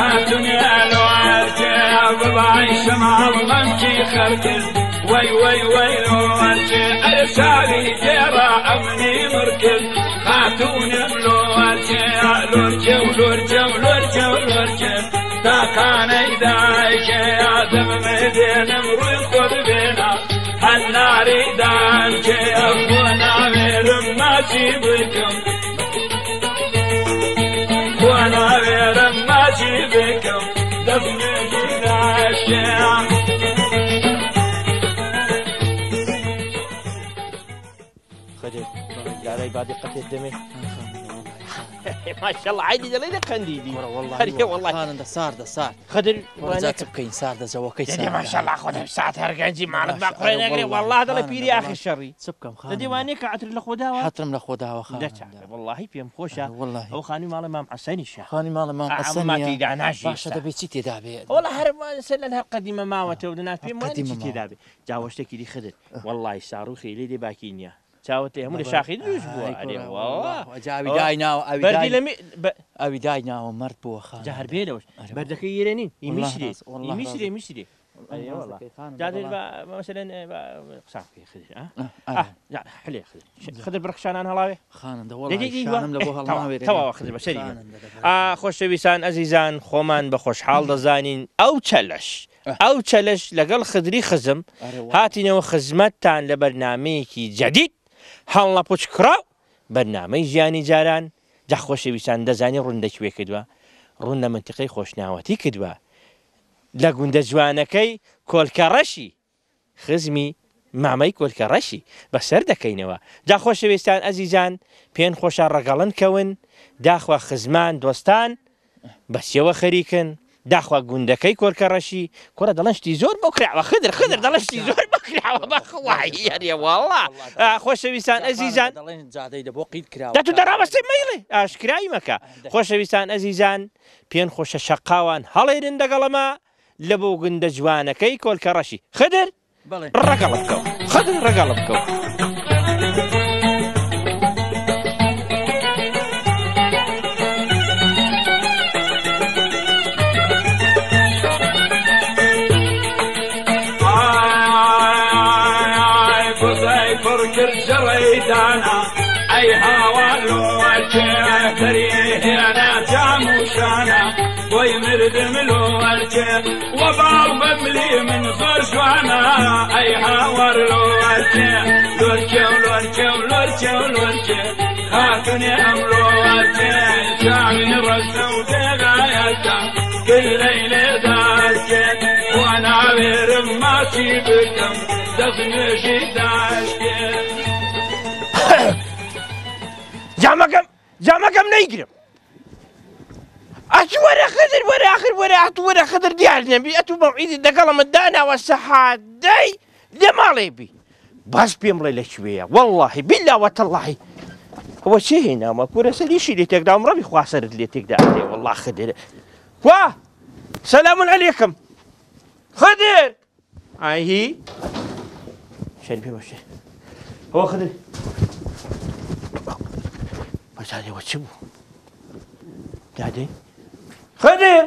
هاتوني الوالجة بضعي شمع وممشي خركن وي وي وي الوالجة ارسالي جرا امني مركز هاتوني الوالجة لورجة ولورجة ولورجة ولورجة تاكاني دايشة يا دم مدين مروي خذ بينا الناري دايشة وانا غير ماشي بكم وانا غير ماشي بكم دفني الاشياء. خدر يا بعد قتل دمي ما شاء الله عادي دليل خنديدي والله خان صار خدر ورزات بكين صار زوكي صار ما شاء الله خدر ساعات هرجعي معرض ما قرينا غير والله دل بيري اخي الشري سبكم خان دي واني كعتر لخدها حترم لخدها وخان والله بيم خوشه والله او خاني مال ما معسني الشيخ خاني مال ما معسني ما تيدعناش باشا دبي تي دابي والله حرب سلنها قديمه ما وتودنات في ما تي دابي جاوشتك دي خدر والله صاروخي لي باكينيا تاوتي هم شاخي الاسبوع عليه والله جابي داينا ابي داينا ومرت بوخا جهر بيدوش بردك يرنين يمشري اي والله جادر مثلا صافي خذ حلي خذ برخشان انا هلاوي خان ده والله شانم لبوها الله توا خذ بشري خوشويسان عزیزان خۆمان بە خۆشحاڵ دەزانین ئەو چەلەش لەگەڵ خدری خزم هاتینەوە خزمەتتان لە بەرنامەیەکی جەدید هەڵە پوچکراو بەرنامەی ژیانی جاران جا خۆشەویستان دەزانی ڕوون دەکوێ کردووە ڕوون لە منتیقەی خۆشناوەتی کردووە لە گوندە جوانەکەی کۆلکەڕەشی خزمی مامەی کۆلکەڕەشی بەسەر دەکەینەوە جا خۆشەویستان ئەزیزان پێیان خۆشە ڕەگەڵن کەون داخوا خزمان دۆستان بەسیەوە خەریکن داخوا گوندەکەی کۆلکەڕەشی کوڕە دەڵێن شتی زۆر بۆ کراوە خدر دەڵێن شتی زۆر بۆ کراوە بەخوای یاریە وەڵڵا خۆشەویستان ئەزیزان دەتو دەڕابەستەی مەیڵێ ئاشکرایی مەکە خۆشەویستان ئەزیزان پێیان خۆشە شەقاوان هەڵێرن دەگەڵەمە لە بۆ گوندە جوانەکەی کۆلکەڕەشی خدر ڕەگەڵ بکەو خدر ڕەگەڵ بکەو اي هوالو تريه انا جاموشانا ويمرد ملو وبعض بملي من فرشوانا اي هوالو لورجه خاتني امرو شامي رسو دغايتا كل ليله دارجه وانا غير ما بكم دفنشي دارجه جامەکەم نەیگرم ئەتو وەرە خدر وەرە ئاخر وەرە خدر دیار نەبی ئەتو مەوعیدی دەگەڵمە داناوە سەحادەی لێ ماڵێ بی باس پێم بڵێ لەکوێیە وەڵڵاهی بیللا وەتەڵڵاهی ئەوە چێ هێناوە کورە سەریشی لێ تێکدا ئەمڕەوی خوا سەرت لێ تێکدا ئەدێ وەڵڵا خدر وا سەلام عەلەیکم خدر ئایهی شەری پێ باشێ ئەوە خدر بەزانێ وە چ بوو دادەی خدر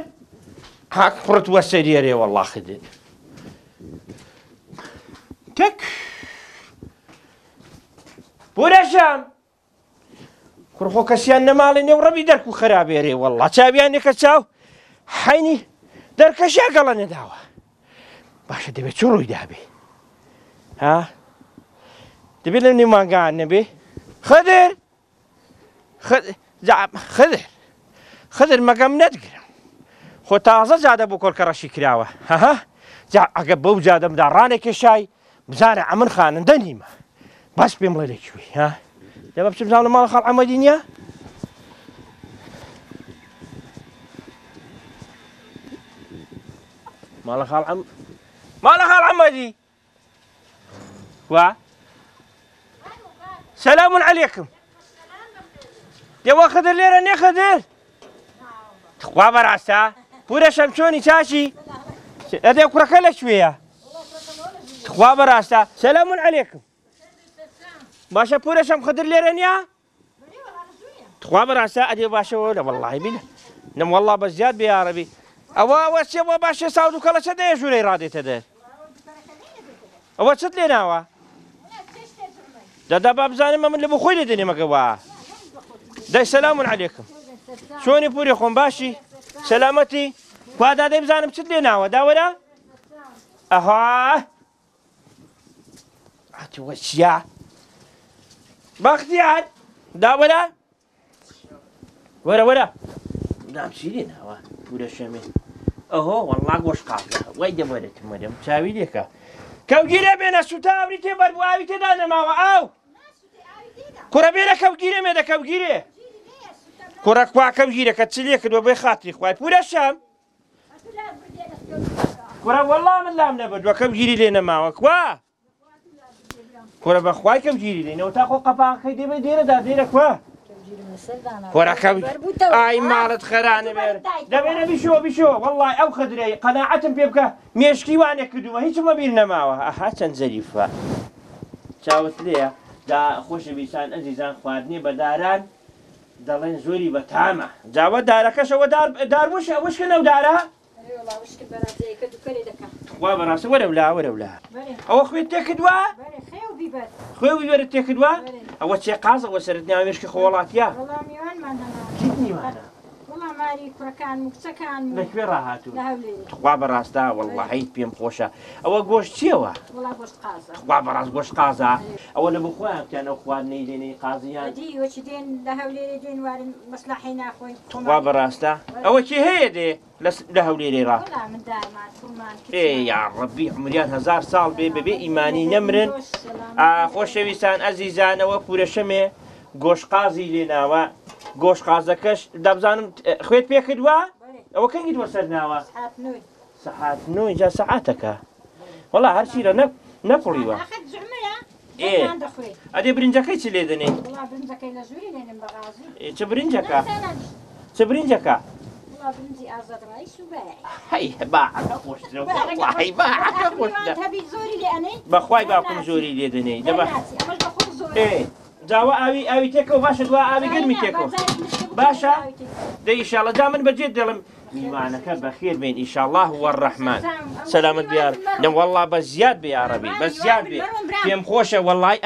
هاک پڕت وە سەریێرێ وەڵڵا خدر تەک بۆرەشەم کوڕخۆ کەسیان نەماڵێ نێو ڕەبی دەرک و خەرابێرێ وەڵڵا چاویان نێکە چاو حەینی دەرکەشیا گەڵە نەداوە باشە دەبێت چۆ ڕووی دابێ ها دەبێت لەم نێومانگەیان نەبێ خدر مەگەم نەتگرم خۆ تازە جادە بۆ کۆڵکەڕەشی کراوە هەها ئەگە بەو جادەمدا ڕانێکێشای بزانە ئەمن خانندە نیمە باش پێم بڵێ لەکوێی ها دەبە بچم بزانم لە ماڵە خاڵ عەمەدی نییە ماڵە خاڵ عەمەدی وا سەلام عەلەیکم دێوە خەدر لێرە نێ خەدر خوا بەڕاستە پورە شەم چۆنی چاچی ئەدێ کوڕەکە لەکوێیە خوا بەڕاستە سەلام عەلەیکم باشە پورە شەم خەدر لێرە نییە خوا بەڕاستە ئەدێ باشەوە لە وەڵڵاهی بینە نەم وەڵڵا بە زیاد بێ یارەبی ئەوە چێوە باشە ساود و کەڵە چە دەیە ژوورەی ڕادێتە دەر ئەوە چت لێ ناوە دەدا با بزانم من لە بۆ خۆی لێ دێنێمەکەوە دای سەلام عەلەیکم چۆنی پوری خۆم باشی سەلامەتی کوا دادەی بزانم چت لێ ناوە داوەرە ئەها ئاتیوە چیا بەختیار داوەرە وەرە وەرە دام چی لێ ناوە پورە شەمێ ئەهۆ وەڵڵا گۆش قاقە وای دەوەرەتم وەرەم چاوی لێکە کەوگیرە بێنە سوتاوری تێبەر بۆ ئاوی تێدا نەماوە ئاو کوڕە بێنە کەوگیرە مێدە کەوگیرێ کوڕە کوا کەوگیرە کە چ لێ کردووە بێ خاتری خوای پورە شەم کوڕە وەڵڵا من لام نەبردووە کەوگیری لێ نەماوە کوا کوڕە بەخوای کەوگیری لێنەوە تا خۆ قەپاقەکەی دێبێ دێرەدا دێرە کوا کوڕە ئای ماڵت خەرانە بێر دەبێنە بیشۆ وەڵڵای ئەو خەدرەی قەناعەتم پێ بکە مێشکی وانێ کردووە هیچمە بیر نەماوە ئەها چەند زەریفە چاوت لێیە دا خۆشەویستان ئەزیزان خواردنی بەداران دەڵێن زۆری بەتامە جاوە دارەکەشەوە دار وشکە نەو دارە خوا بەڕاستە وەرەولا ئەوە خوێت تێکردووە خوێ ویوەرت تێکردووە ئەوە چێ قازەوە سەرت ناوە مێشکی خۆوەڵاتیە لەکوێ ڕاهاتوو خوا بەڕاستە وەڵڵاهی پێم خۆشە ئەوە گۆشت چیەوە خوا بەڕاست گۆشت قازە ئەوە لە بۆ خۆیان بکەن ئەو خواردنەی دێنەی قازیان خوا بەڕاستە ئەوە چی هەیە دێ لە هەولێرێ ڕا یا ڕەبی عمریان 1000 ساڵ بێ بەبێ ئیمانی نەمرن خۆشەویستان ئەزیزانەوە پورە شەمێ گۆشت قازی لێناوە گۆشت قازەکەش دەبزانم خوێت پێ کردووە ئەوە کەنگی دووە سەر ناوە سەعات 9 جا سەعاتەکە وەڵا هەرچیرە نەپڵیوە ئەدێ برنجەکەی چ لێ دەنێ چ برنجەکە بەخوای باوکم زۆری لێ دەنێ جاوە ئاوی تێکەوە باشە دووە ئاوی گەرمی تێکەوە باشە دە ئیشاڵە جا من بەجێ دەڵم میوانەکە بەخێر بێن ئیشاڵڵاه وەڕەحمان سەلامت بیار لەم وەڵڵا بە زیاد بێ یارەبی بە زیاد بێ پێم خۆشە وەڵڵای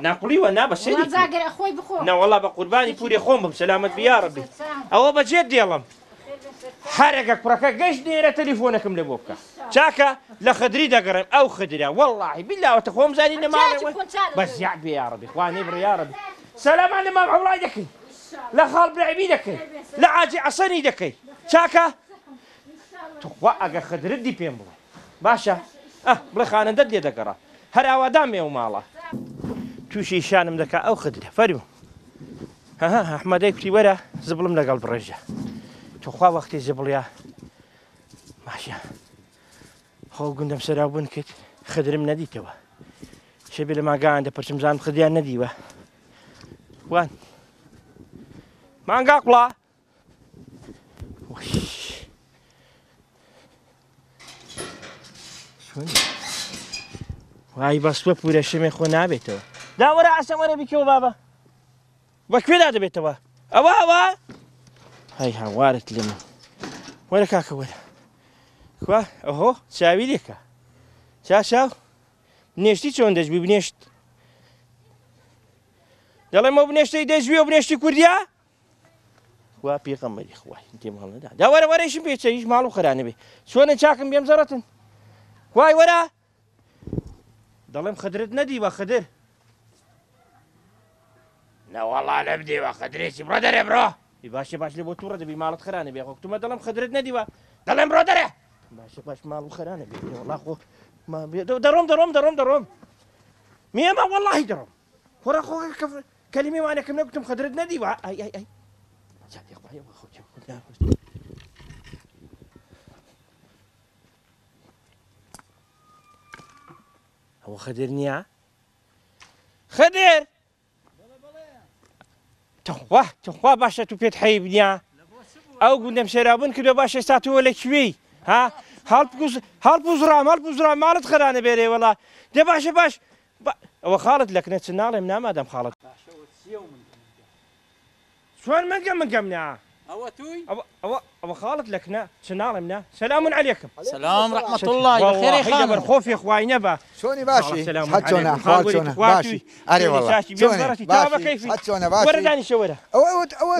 ناقوڵیوە نا بە سێری نەوەڵا بە قوربانی پوری خۆم بم سەلامت بیارەبی ئەوە بەجێ دێڵم هەرێکە کوڕەکە گەشت نێرە تەلیفۆنەکەم لێ بۆ بکە چاکە لە خەدری دەگەڕێم ئەو خدرە وەڵڵاهی بیلاوەتە خۆم زانی نەماوە بە زیاد بێ یارەبی خوانێ بڕ یارەبی سەلامان لە مام عەوڵای دەکەی لە خاڵ برعبی دەکەی لە عاجی عەسەنی دەکەی چاکە توخوا ئەگە خدرت دی پێم بڵێ باشە بڵێ خانەندەت لێ دەگەڕا هەر ئاوادام مێ و ماڵە تووشی شانم دەکا ئەو خدرە فەرموو ئەحمەدەی کوتی وەرە زبڵم لەگەڵ بڕێژە توخوا وەختی زبڵیا باشە خۆ گوندەم سەراوبوون کرد خدرم نەدیتەوە شەبێ لە ماگان دەپەرچم زانم خدیان نەدیوە وان مانگا قوڵا وای بەسوە پورە شەمێ خۆ نابێتەوە داوەرە ئاسەم وەرە بیکەوە بابە بەکوێدا دەبێتەوە ئەوە هەی هاوارت لێ من وەرە کاکە وەرە خوا ئەهۆ چاوی لێکە چاو بنێشتی چۆن دەژبی بنێشت دەڵێمە بنێشتەی دەژوی و بنێشتی کوردیا خوا پێغەمبەری خوای تێم هەڵنەدا دا وەرە وەرەیشم پێچە هیچ ماڵ و خەرانە بێ چۆنە چاکم بێم زەڕەتن وای وەرە دەڵێم خدرت نەدیوە خدر نەوەڵا لە بدێوە خدرێکی بڕە دەرێ بڕۆ باشە باش لێ بۆ تووڕە دەبی ماڵت خرانە بێ خۆکتمە دەڵم خدرت نەدیوە دەڵێم ڕۆ دەرێ باشە باش ماڵ خرانە بێ وڵا خۆ دەڕۆم میێمە وەڵاهی دەڕۆم خۆرە خۆ کەلیمەی وانەکەم نەگوتم خدرت نەدیوە ئەی ئەوە خەدر نییە؟ خەدر تخوا باشە تو پێت حەیب نییە ئەو گوندەم شێرابوون کردو باشە ئێستا تۆ لەکوێی ها هەڵپوزرا ماڵت خەرانە بێرێ وەڵا دێ باش ئەوە خاڵت لەکنە چ ناڵێم نامادەم خاڵت چۆن منگەم نا ئەوە توی ئەوە خاڵت لەکنە چ ناڵێم نا سەلامون عەلەیکم سلام ڕەحمەت الله بەخێرێ خانم خۆفی خوای نەبە شلوني باشي هات شلونه حوال شلونه باشي اري والله شلوني هات شلونه باشي ورا داني شوره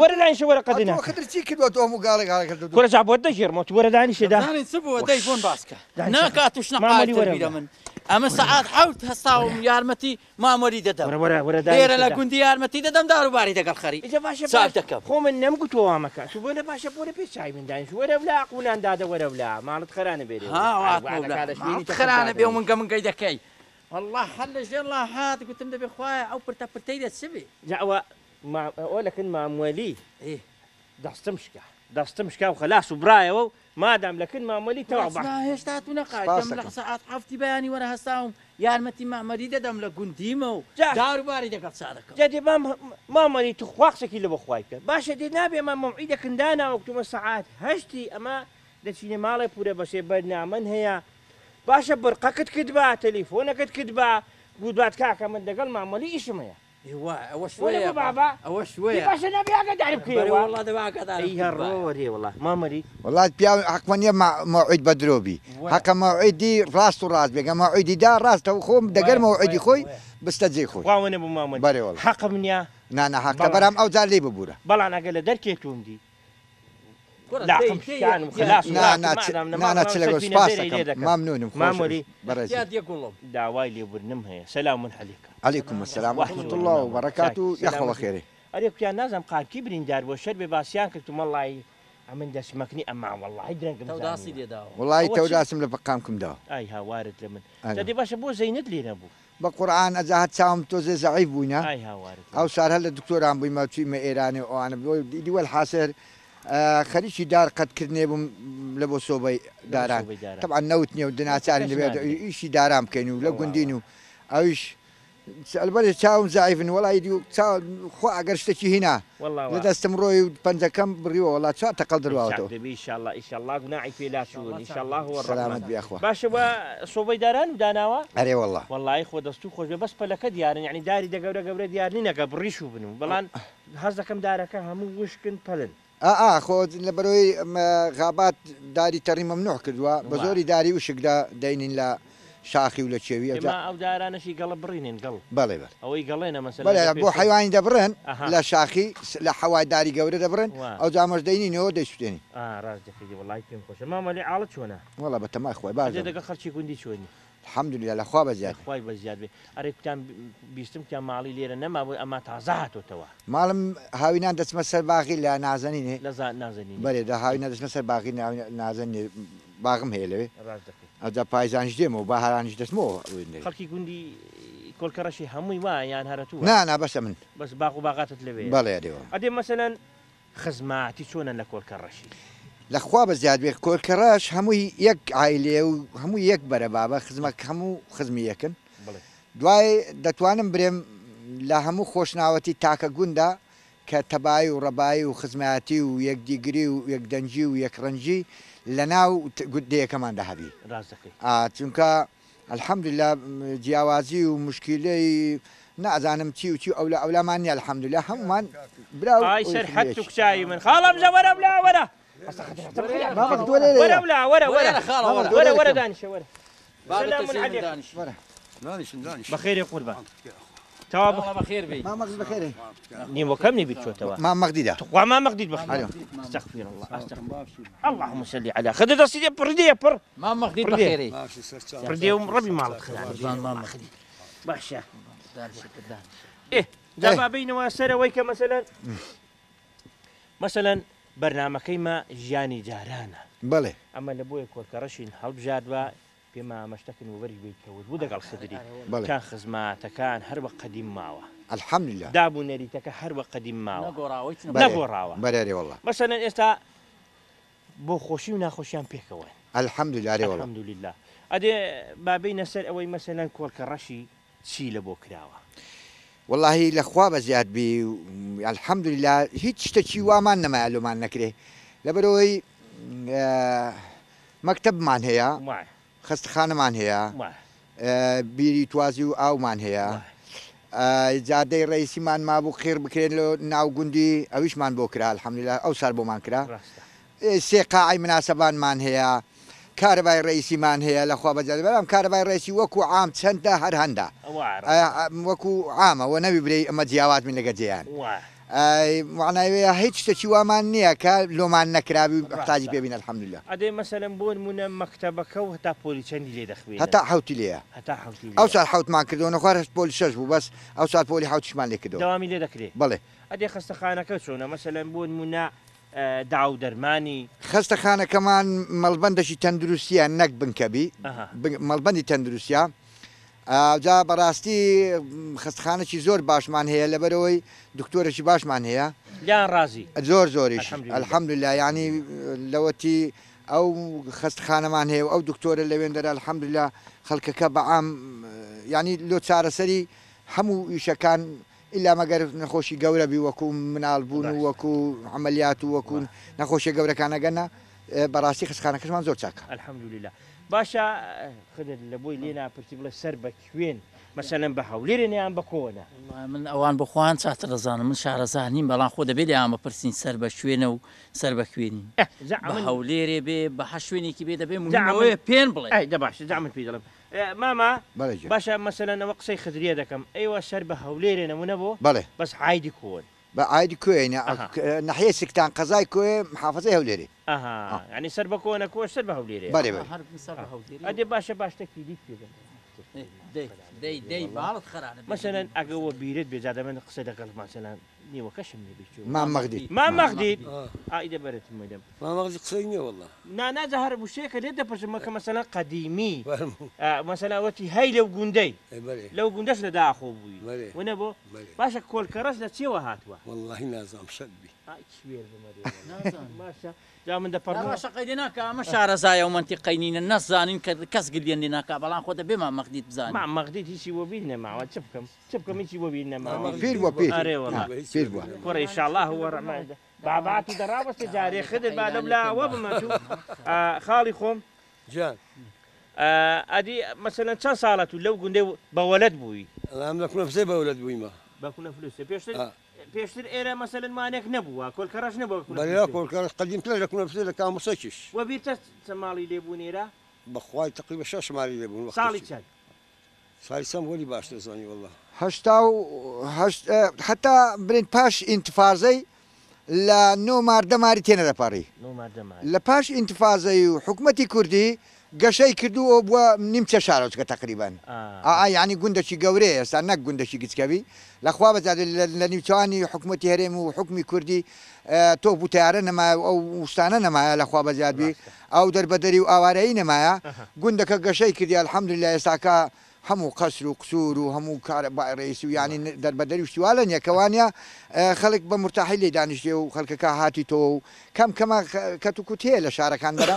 ورا داني شوره قدنا خدرتي كل تو قال كل شعب ودا جير موت ورا داني شدا داني سبوا دايفون باسكا ناكاتوش نقال تبيرا من اما ساعات حاولت هساوم يارمتي ما مريد دم ورا داني غير لا كنت يارمتي دم دارو باري دقل خري اجا باشا ساعتك خو من نم قلت وامك شو بنا باشا بوري بيشاي من داني شو ورا ولا قولان دادا ورا ولا مالت خرانه بيري ها وات خرانه بيوم من قيدكي والله حلش الله هات قلت له بخوايا او برتي السبي جاوا ما ولكن ما مولي ايه دستمشكا وخلاص وبرايا ما دام لكن ما مولي توع بعض ما هيش تاتونا قاعد كم ساعات حفتي بياني ورا هساهم يا المتي ما مريده دم لقنديمو دارو باري دقل صادق جدي ما مولي تخواقسك اللي بخوايك باشا دي نابي ما موعدك كندانا وقت ساعات هشتي اما دشيني مالي بوري بس برنامج هي باشا برقك تكذبه تليفونك تكذبه قدوات كاكا من دقل ما مولي ايش ما ايوا اول شويه بابا اول شويه باشا نبي اقعد اعرف كيف والله دبا قاعد اعرف اي الروري والله ما مري والله بيا حق من مع موعد بدروبي حق موعدي راس وراس بقى موعدي دا راس تو خوم دقل موعدي خوي بس تجي خوي وانا ابو مامد بري والله حق منيا نانا حق برام او زال لي ببوره بلا انا قال دركيتوم دي لا كان خلاص نا تشلقوا سباسك ممنون ماموري يا دي يقول دعواي لي برنمها سلام عليك عليكم السلام ورحمه الله وبركاته يا اخو خيري عليك يا نازم قال كبرين دار وشرب باسيان كنت والله عمن داس مكني اما والله درنك توداسي دي داو والله توداسم لبقامكم داو اي ها وارد لمن تدي باش ابو زيند لي ابو بقران ازهت ساوم توزي ضعيف بوينا اي ها وارد او صار هلا الدكتور عم بما تشي ما ايراني وانا دي والحاصر خريجي دار قد كرني لبو صوبي داران طبعا نوتني ودنا ساري ايش دارام كانوا لا قندينو ايش البلد تاون زعيف والله يدي خو اقرشتي هنا والله اذا استمروا بنزا كم بريو والله تقدروا ان شاء الله قناعي في لا شغل ان شاء الله هو سلامت بي اخوه باش صوبي داران وداناوا اري والله خو دستو خو بس بلك ديار يعني داري دقبره ديار نينا قبريشو بنو بلان هذا كم دارك هم وشكن بلن خود لبروي غابات داري تري ممنوع كدوا بزوري داري وشقدا داينين لا شاخي ولا شوي ما او دارانه شي قلب برينين قلب بلى او يقلينا مثلا بلى بو حيوان دبرن لا شاخي لا حواي داري قوري دبرن او زامر داينين هو دشتني راس دخيدي والله يكون خوش ما مالي عالت شونا والله بتما اخوي باز هذا دخل شي كوندي شوني الحمد لله الاخوه بزياد اخوي بزياد اريد كان بيستم كان مالي ليره نما اما تعزعت وتوا مالم هاوينا دس مسل باغي لا نازنين لا نازنين بلى ده هاوينا دس مسل باغي نازنين باغم هيله هذا بايزانج ديمو باهرانج دسمو خلكي كوندي كل كرشي همي ما يعني هرتوا لا بس من بس باقو باغات تلبي بلى يا ديو ادي مثلا خزماتي شلون لكل كرشي الاخوه بزياد بيك كل كراش همو يك عائله وهمو يك برا بابا خزمك همو خزمي يكن دواي دتوانم بريم لا همو خوشناوتي تاكا غوندا كتباي ورباي وخزماتي ويك ديغري ويك دنجي ويك رنجي لناو قديه كمان ذهبي رازقي تنكا الحمد لله جياوازي ومشكله نازانم تي اولا ماني الحمد لله هم مان براو هاي شرحتك شاي من خاله مزوره بلا ورا ما مقد ولا ورا دانش ورا سلام عليكم دانش بخير يقول بقى تواب والله بخير بي ما مقد بخير نيمو كم نبي تشو توا ما مقديده وما مقديد بخير استغفر الله اللهم صل على خذ سيدي بردي بر ما مقديد بخير بردي ربي مالك ما مقديد باشا ايه دابا بين واسره ويك مثلا مثلەن بەرنامەکەیمە ژیانی جارانە بڵێ ئەمە لە بۆیە کۆرکەڕەشین هەڵبژات بە پێما ئەمەشتەکن وەری بیتکەوت بوو دەگەڵ خدری کان خزماتەکان هەر بە قەدیم ماوە الحەمدلله دابوو نەریتەکە هەر بە قەدیم ماوە نەگۆڕاوە بەرێ وڵە مەسەلەن ئێستا بۆ خۆشی و ناخۆشیان پێکەوە الحەمدلله وڵە الحەمدولله ئەدێ بابینە سەر ئەوەی مەسەلەن کۆرکەڕەشی چی لە بۆ کراوە واللهی لەخوا بە زیاد بی الحەمدلله هیچ شتێکی وامان نەمایە لۆمان نەکرێ لەبەرەوەی مەکتەبمان هەیە خستخانەمان هەیە بیری توازی و ئاومان هەیە جادەی ڕئیسیمان مابوو خێر بکرێن لە ناو گوندی ئەویشمان بۆ کرا الحەمدلله ئەو سەر بۆمان کرا سێ قاعی مناسەبانمان هەیە کارەبای ڕئیسیمان هەیە لەخوا بەجار بەرام کارەبای ڕئیسی وەکو عام چەندە هەر هەندە وەکو عامەوە نەبی برێ ئەمە جیاوات من لەگە جیان معناوەیە هیچ شتێکی وامان نییە کە لۆمان نەکرابی محتاجی پێبین الحەمدلله ئەدەی مەسەلەن بۆ نمونە مەکتەبەکە و هەتا پۆلی چەندی لێ دەخوێنێت هەتا حوتی لێیە ئەو سال حوتمان کردەوە نەخوار پۆلی شەش بوو بەس ئەو سال پۆلی حوتیشمان لێ کردەوە دەوامی لێ دەکرێت بڵێ ئەدێ خستەخانەکە چۆنە مەسەلەن بۆ نمونە داو دەرمانی خستەخانەکەمان مەڵبەندێکی تەندروستیە نەک بنکەبی مەڵبەندی تەندروستیە جا بەڕاستی خستخانەی زۆر باشمان هەیە لەبەرەوەی دکتۆرێکی باشمان هەیە یان ڕازی زۆر زۆریش الحەمدلله ینی لەوەتی ئەو خستخانەمان هەیە و ئەو دکتۆرە لەوێندەرە الحەمدلله خەڵکەکە بەعام ینی لۆ چارەسەری هەموو ئیشەکان ئیلا مەگەر نەخۆشی گەورە بی وەکو مناڵبوون و وەکو عملیات و وەکو نەخۆشیە گەورەکانەگەنە بەڕاستی خستخانەکەشمان زۆر چاکە الحەمدولله باشە خدت لە بۆی لێ ناپرسی بڵێ سەر بە کوێن مەسەلەن بە هەولێرێنیان بە کۆنە من ئەوان بخواان چاتە دەزانم من شارەزار نیم بەڵام خۆ دەبێت ئامە پرسین سەر بە شوێنە و سەر بە کوێنی هەولێرێ بێ بە ح شوێنێکی بێ دەبێ منەوەی پێن بڵێ دەباش دامن پێ دەڵم ماما باشە مەسەلەن ئەوە قسەی خدرێ دەکەم ئەیوە سەر بە هەولێرێ نەمونە بۆ بڵێ بەس عایدی کۆن بە عایدی کوێنە نەحیە سکتان قەزای کوێ محافظەی هەولێرێ ینی سەر بە کۆنە کۆش سەر بە هەولێرێ بەێ ئەدێ باشە باشتێکی دیت پێ مەسەلەن ئەگەوە بیرت بێجادە من قسە دەکەڵ ماسەلان نیوە کەشم مامەغدیت ئایدە بەرەت مەدەم مامەغدی قسەی نییە والله ناناجە هەر بشێکە لێت دەپرسمەکە مەسەلەن قەدیمی مەسەلاوەتی هەی لەو گوندەی لەو گوندەش لە داخۆ بووی وەنە بۆ باشە کۆلکەڕەش لە چێوە هاتووە واللهی نازام شەبی جا من دەپەڕماشە قەیدێ ناکە ئەمە شارەزایە و منتیقەی نینە نەزانین کە کەس گریێنی ناکە بەڵام خۆ دەبێ مامەغدیت بزانین مامەغدیت هیچی بۆ بیر نەماوە چ بکەم هیچی بۆ بیر نەماوە پیر بووە پیر بووە کوڕە ئینشاءالله هو ڕەحمەت باباتی دەڕاوەستە جارێ خدت با لەم لاوە بمەچوو خاڵی خۆم جان ئەدی مەسەلەن چەند ساڵەت و لەو گوندەی بەوەلەت بووی ئەم لە کوونەفسەی بەولەت بوویمە بە کوونەفلوسێ پێشتر ئێرە مەسەلەن مانێک نەبووە کۆلکەڕەش نەبووە بەڵێ کۆلکەڕەش قەدیمتر لە کوونەفسەی لە کاموسەکیش وە بیرتە چە ماڵی لێبوو نێرە بەخوای تقریبا 6 ماڵی لێبوون ساڵی چەند ساڵی چەند وەری باش دەزانی والله حتا برین پاش ئینتفازەی لە نۆ ماردەماری تێنە دەپەڕی لە پاش ئینتفازەی و حکوومەتی کوردی گەشەی کردووە بووە نیمچە شارۆچکە تقریبان ینی گوندێکی گەورەیە ئێستا نەک گوندێکی گچکەوی لەخوا بەجار لە نیوچوانی حکوومەتی هەرێم و حکومی کوردی تۆ بوتیارە نەمایە ئەو وستانە نەمایە لەخوا بەجاربی ئەو دەربەدەری و ئاوارایی نەمایە گوندەکە گەشەی کردی الحەمدولله ئێستاکە هەموو قەسر و قسوور و هەموو کارە ڕێیسی و ینی دەربەدەری شتیوالە نیەکەوانە خەڵک بە مرتاحی لێ دانیشتێ و خەڵکەکە هاتی تۆ و کەم کەمە کەتوکوتەیە لە شارەکان بەرە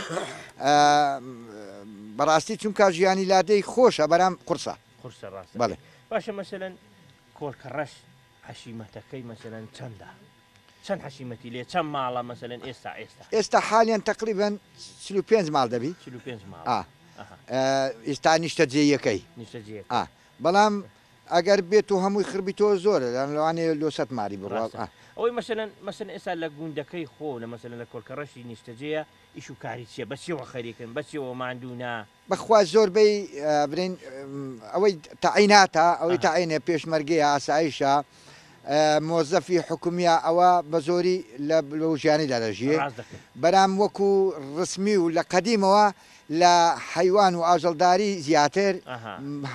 بەڕاستی چونکە ژیانی لادەی خۆشە بەرام قورسە بەڵێ باشە مەسەلەن کۆلکەڕەش حەشیمەتەکەی مەسەلەن چەندە چەند حەشیمەتی لێ چەند ماڵە مەسەلەن ئێستا حالیان تقریبان 35 ماڵ دەبی ئێستا نیشتە جێیەکەی بەڵام ئەگەر بێت و هەمووی خربی تۆ زۆرە لەوانەیە لۆ 100 ماری بڕات ئەوەی مەسەلەن ئێستا لە گوندەکەی خۆ لە مەسەلەن لە کۆلکەڕەشی نیشتەجەیە ئیش و کاری چیە بەچێوە خەریکن بەچێوە ماندوونا بەخوا زۆربەی برین ئەوەی تەعیناتە ئەوەی تەعینە پێشمەرگەی ئاسایشە مۆزەفی حکومیە ئەوە بە زۆری لە ژیانیدا دەژیە بەرام وەکو ڕسمی و لە قەدیمەوە لە حیوان و ئاژەڵداری زیاتر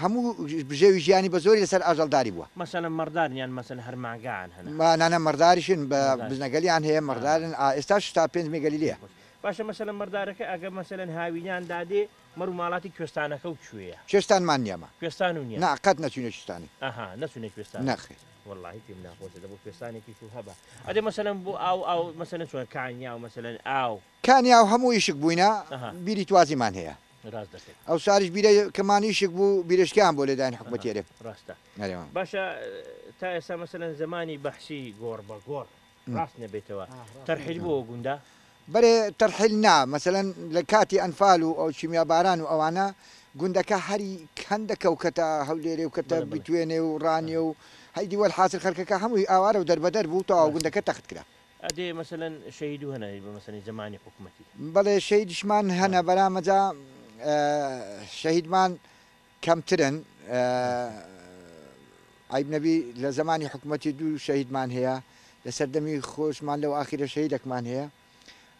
هەموو بژێوی ژیانی بە زۆری لەسەر ئاژەڵداری بووە مەسەلەن مەردانیان مەسەن هەرماگان هەن نانە مەرداریشن بە بزنەگەلیان هەیە مەردارن ئێستا تا 5 مێگەلی لێە باشە مەسەلەن مەردارەکە ئەگە مەسەلەن هاوینیان دادێ مەڕ و ماڵاتی کوێستانەکە و کوێیە کوێستانمان نیەمە کوێستان و نیە ناقەت نەچوونە کوێستانی نەچونێ کوێستان نەخێ والله پێم ناخۆشە دەبوو کوێستانێکی و هەبە ئەدێ مەسەلەن بۆ ئاو مەسەلەن چۆن کانیا و مەسەلەن ئاو کانیا و هەموو ئیشک بووینە بیری توازیمان هەیە ڕاست دەکەیت ئەو ساریش بیرە کەمانیشک بوو بیرشکیان بۆ لێدانی حکومەتێرێ ڕاستە نەرێوان باشە تا ئێستا مەسەلەن زمانی بەحشی گۆڕ بە گۆڕ ڕاست نەبێتەوە تەرحیل بۆ گوندا بەرێ تەرحیل نا مەسەلەن لە کاتی ئەنفال و ئەو چیمیاباران و ئەوانە گوندەکە هەری هەندەکە و کەتە هەولێرێ و کەتە بتوێنێ و ڕانیە و هەیدی وەل حاصل خەرکەکە هەمووی ئاوارە و دەربەدەر بوو تەواو گوندەکە تەخت کرا ئەدێ مەسەلەن شەهید و هەنە بە مەسەلەن زمانی حکوومەتی بەڵێ شەیدیشمان هەنە بەرامەجا شەهیدمان کەمترن عیب نەبی لە زمانی حکوومەتی دوو شەهیدمان هەیە لە سەردەمی خۆشمان لەو ئاخیرە شەهیدێکمان هەیە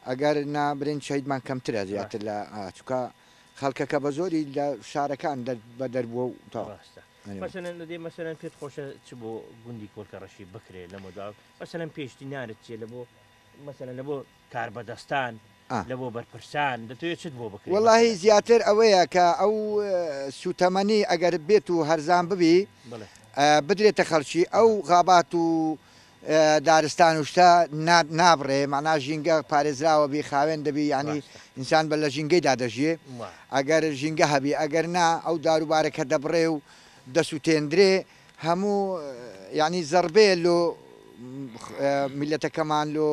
ئەگەر نابرین شەهیدمان کەمترە زیاتر لە چکە خەڵکەکە بە زۆری لە شارەکان بە دەربووە و تا مەسەلەن دێ مەسەلەن پێت خۆشە چ بۆ گوندی کۆلکەڕەشی بکرێ لە مۆدا مەسەلەن پێشتی نارت چێ لە بۆ مەسەلەن لە بۆ کاربەدەستان لە بۆ بەرپرسان دەتوێت چت بۆ بکرێت وەڵاهی زیاتر ئەوەیە کە ئەو سوتەمەنی ئەگەر بێت و هەرزان ببی بدرێتە خەڵکی ئەو غابات و دارستان وشتا نابڕێ معنا ژینگە پارێزراوە بی خاوێن دەبی ینی ئینسان بە لە ژینگەیدا دەژێ ئەگەر ژینگە هەبی ئەگەر نا ئەو داروبارەکە دەبڕێ و دەسووتێندرێ هەموو ینی زەربێ لۆ میلەتەکەمان لۆ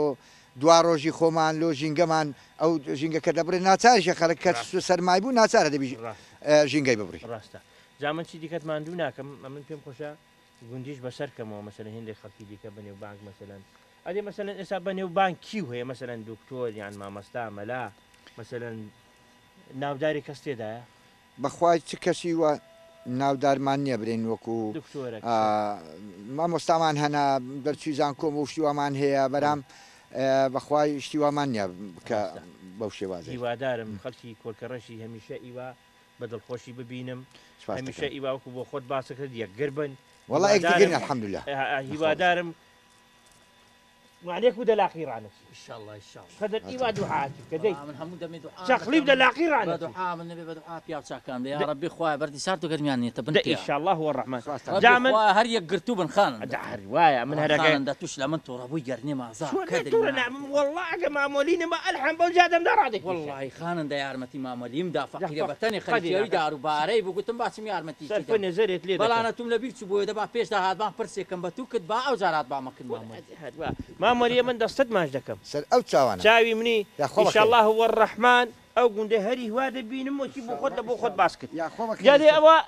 دوا ڕۆژی خۆمان لۆ ژینگەمان ئەو ژینگەکە دەبڕێ ناچارشە خەڵک کە سەرمای بوو ناچارە دەبی ژینگەی ببڕی ڕاستە جامن چی دیکەت ماندوو ناکەم ئەمن پێم خۆشە گوندیش بەسەرکەمەوە مەسەلەن هێندێک خەڵکی دیکە بەنێو بانک مەسەلەن ئەدێ مەسەلەن ئێستا بەنێو بانک کیو هەیە مەسەلەن دکتۆر یان مامەستا مەلا مەسەلەن ناوداری کەس تێدایە بەخوای چ کەسی وە ناودارمان نییە برێن وەکو مامۆستامان هەنا دەرچویزان کۆم و شتیوامان هەیە بەرام بەخوای شتیوامان نییە کە بەو شێوازە هیوادارم خەڵکی کۆلکەڕەشی هەمیشە ئیوا بە دڵخۆشی ببینم هەمیشە ئیواوەکو بۆ خۆت باسەکرد یەکگەر بن والله يكتقلنا الحمد لله هیوادارم وعليك ودا لاقيرانك ان شاء الله ان شاء الله خدت ايوا دعاتك كدي من حمود دمي دعاء شخليب دا لاقيرانك دعاء من النبي بدعاء بيا كان يا ربي خويا بردي صارتو قرمياني تبنت ان شاء الله هو الرحمن دائما هر يقرتو بن خان دع روايه من هذا خان دا توش لمن تو ربي قرني ما زار والله ما مولين ما الحم بوجادم دارادك والله خان دا يارمتي ما مولين دا فقير بتاني خلي دارو باري بقولتم باسم يارمتي سلف نزلت لي بلا انا توم لبيت بو دا بيش دا هاد ما برسي كم بتوكد با او زارات با مكن ما مولي من دستت ماش دكم سر او تساوانا شاوي مني ان شاء الله هو الرحمن او قندي هري هواده بينم وشي بو خد باسكت يا خومك جادي ابا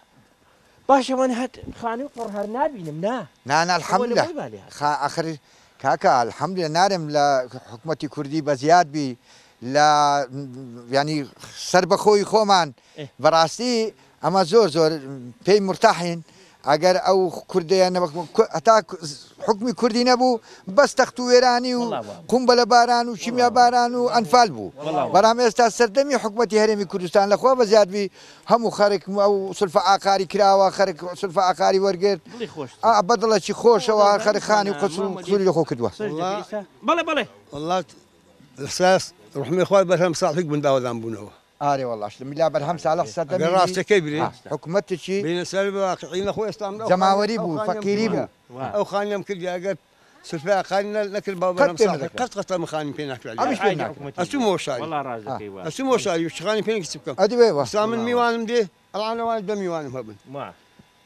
باشا من هات خاني قرهر نابينم نا الحمد لله اخر كاكا الحمد لله نارم لحكومتي كردي بزياد بي لا يعني سربخوي خومان براستي اما زور بي مرتاحين اگر او كرديان حتى حكمي كردي نبو بس تختو ويراني وقنبله باران وشميا باران وانفال بو برام استا سردمي حكومتي هرمي كردستان لخوا بزياد بي هم خرك او سلفه عقاري كراوا خرك سلفه عقاري ورقت بدل شي خوش واخر خاني وقصوري لخو كدوا بلا والله الاحساس رحمي اخوي برهم صالحك بن داود ذنبونه آري والله شلون ملا برهم صالح صدق راسك كبري حكومتك شي بين سلبي واقعين اخوي اسلام زماوري بو فقيري بو او خانم كل جاقت سلفا خاننا لكل باب برهم صالح قط مخانم فينك عليه اسمو شاي والله رازق ايوا اسمو شاي وش خانم فينك تسبكم ادي وي اسلام ميوانم دي انا والد ميوانم هبن ما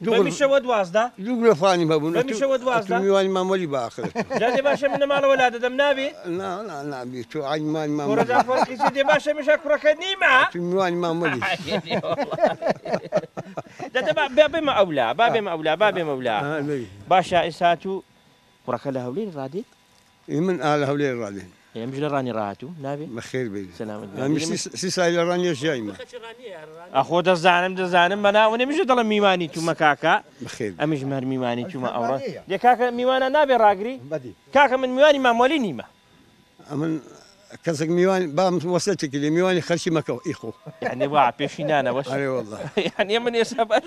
بمشي ود وازده يقول فاني بابو بمشي ود وازده ميواني ما مولي باخر جادي باشا من مال ولاده دم نابي لا نابي تو عين ما ورجع فرق سيدي باشا مش اكرك نيمه ميواني ما مولي ده بابي ما اولى بابي ما اولى باشا اساتو ورك له هولين رادي من آل هولين رادين ئەمش لە ڕانی ڕاهاتوو نابێ بەخێر بێت سلامت ئەمیش سی ساڵی لە ڕانیە ژیایمە ئەخۆ دەزانم بەناوە نەمیشە دەڵە میوانی تومە کاکە بەخێر ئەمیش مەر میوانی تومە ئەوڕە دێ کاکە میوانە نابێ ڕاگری کاکە من میوانی مامۆلی نیمە ئەمن کەسێک میوانی بام وەسەتێکی لێ میوانی خەرچی مەکەوە ئیخۆ یعنی وا پێشی نانەوەش ئەرێ وەڵڵا یعنی من ئێستا باش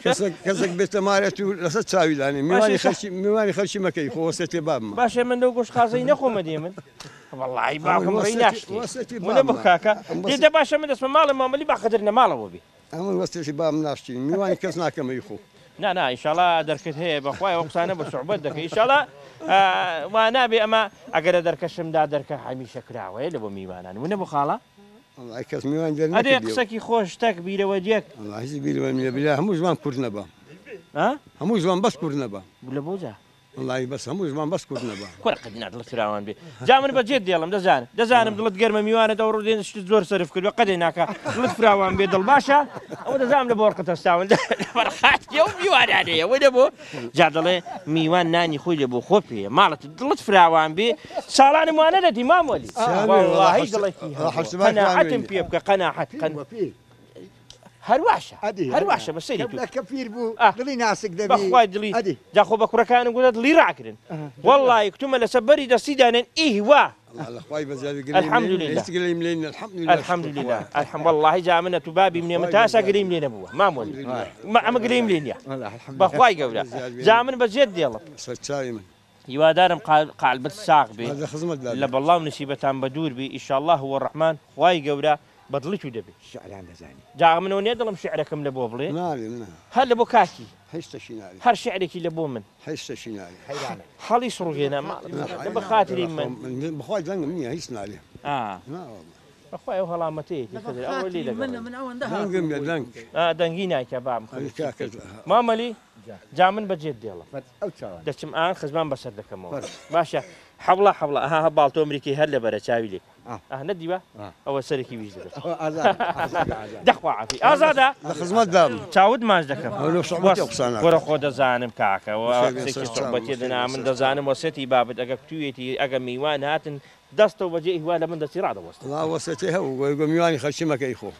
کەسێک بێتە مارێت و لەسەر چاوی دانێ میوانی خەرچی مەکەی خۆ وەسەتێ بامە باشە من لەو گۆشت قازەی نەخۆمە دێ من وەڵڵاهی باکەم ڕێی ناشتی منە بۆ کاکە دێدە باشە من دەستمە ماڵە مامەلی باخەتر نەماڵەوە بێ ئەمن وەستێکی بام ناشتی میوانی کەس ناکەمە ئیخۆ نا ئینشاڵا دەرکت هەیە بەخوای ئەو قسانە بە سوعبەت دەکەی ئینشاڵا وا نابێ ئەمە ئەگەرە دەرکەشمدا دەرکە هەمیشە کراوەیە لە بۆ میوانان ونە بۆ خاڵە کەس میوان دەر ئەدێ قسەکی خۆش تەک بیرەوە دیەک هیچ بیرەوە نییە بلا هەموو زمان کورد نەبا هەموو زمان بەس کورد نەبا لە بۆجا وڵی بەس هەموو زمان بەس کورد نەبا کوڕقت نادڵت فراوان بێ جا من بەجێت دێڵم دەزانم دڵت گەرمە میوانە دەوڕ دێن شت زۆر سەرف کردوە قەدێ ناکە دڵت فراوان بێ دڵ باشە ئەوە دەزانم لە بۆڕقت هەستاون بەرخاتیە و میوانانەیە وە دەبۆ جا دەڵێ میوان نانی خۆی لە بۆ خۆ پێ ماڵت دڵت فراوان بێ ساڵانم وانە دەدی مامۆلی واللهی دڵێکی قەناعەتم پێ بکە قەناعەت هەرواشە بەسەری کە پیر بوو دڵی ناسک دەبی بەخوای دڵی جاخۆ بە کوڕەکانم گوتە دڵی ڕاکردن وەڵڵی کتومە لەسەر بەری دەستیدانێن ئیهوا الحەمدولله واللهی جا منە تو بابی منێمە تاسا گریم لێ نەبووە مامۆلی ئەمە گریم لێ نییە بەخوای گەورە جا من بەجێت دێڵم هیوادارم قالبت ساق بێ لە بەڵام نسیبەتان بە دوور بی ئیشاءالله هو ڕەحمان خوای گەورە بەدڵی و دەبێت شعران دەزانی جا منەوە نێ دڵم شعرەکەم لە بۆ بڵێ هەر لە بۆ کاکی هەر شعرێکی لە بۆ من هەڵی سڕوگێنە بە خاتری من بەخوای دەنگم نییە هیچ نالێ بەخوای ئەو هەڵامەتەیەکی دەنگی نایکە بام مامەلی جا من بەجێت دێڵم دەچم ئان خزمان بەسەر دەکەمەوە باشە حەوڵە ئەها باڵتۆ ئەمریکی هەر لە بەرە چاوی لێ نەدیوە ئەوە سەرێکی ویژ دەبێت دەخوا عافی ئازادا خزمەت دام چاوت ماچ دەکەم وەرە خۆ دەزانم کاکەەوە سوحبەتی دنا من دەزانم وەسەتی بابەت ئەگە توێتی ئەگە میوان هاتن دەستەوە بەجێ هیوا لە من دەستی ڕادەوەست وەسەتی هەوو میوانی خەرچی مەکەی خۆ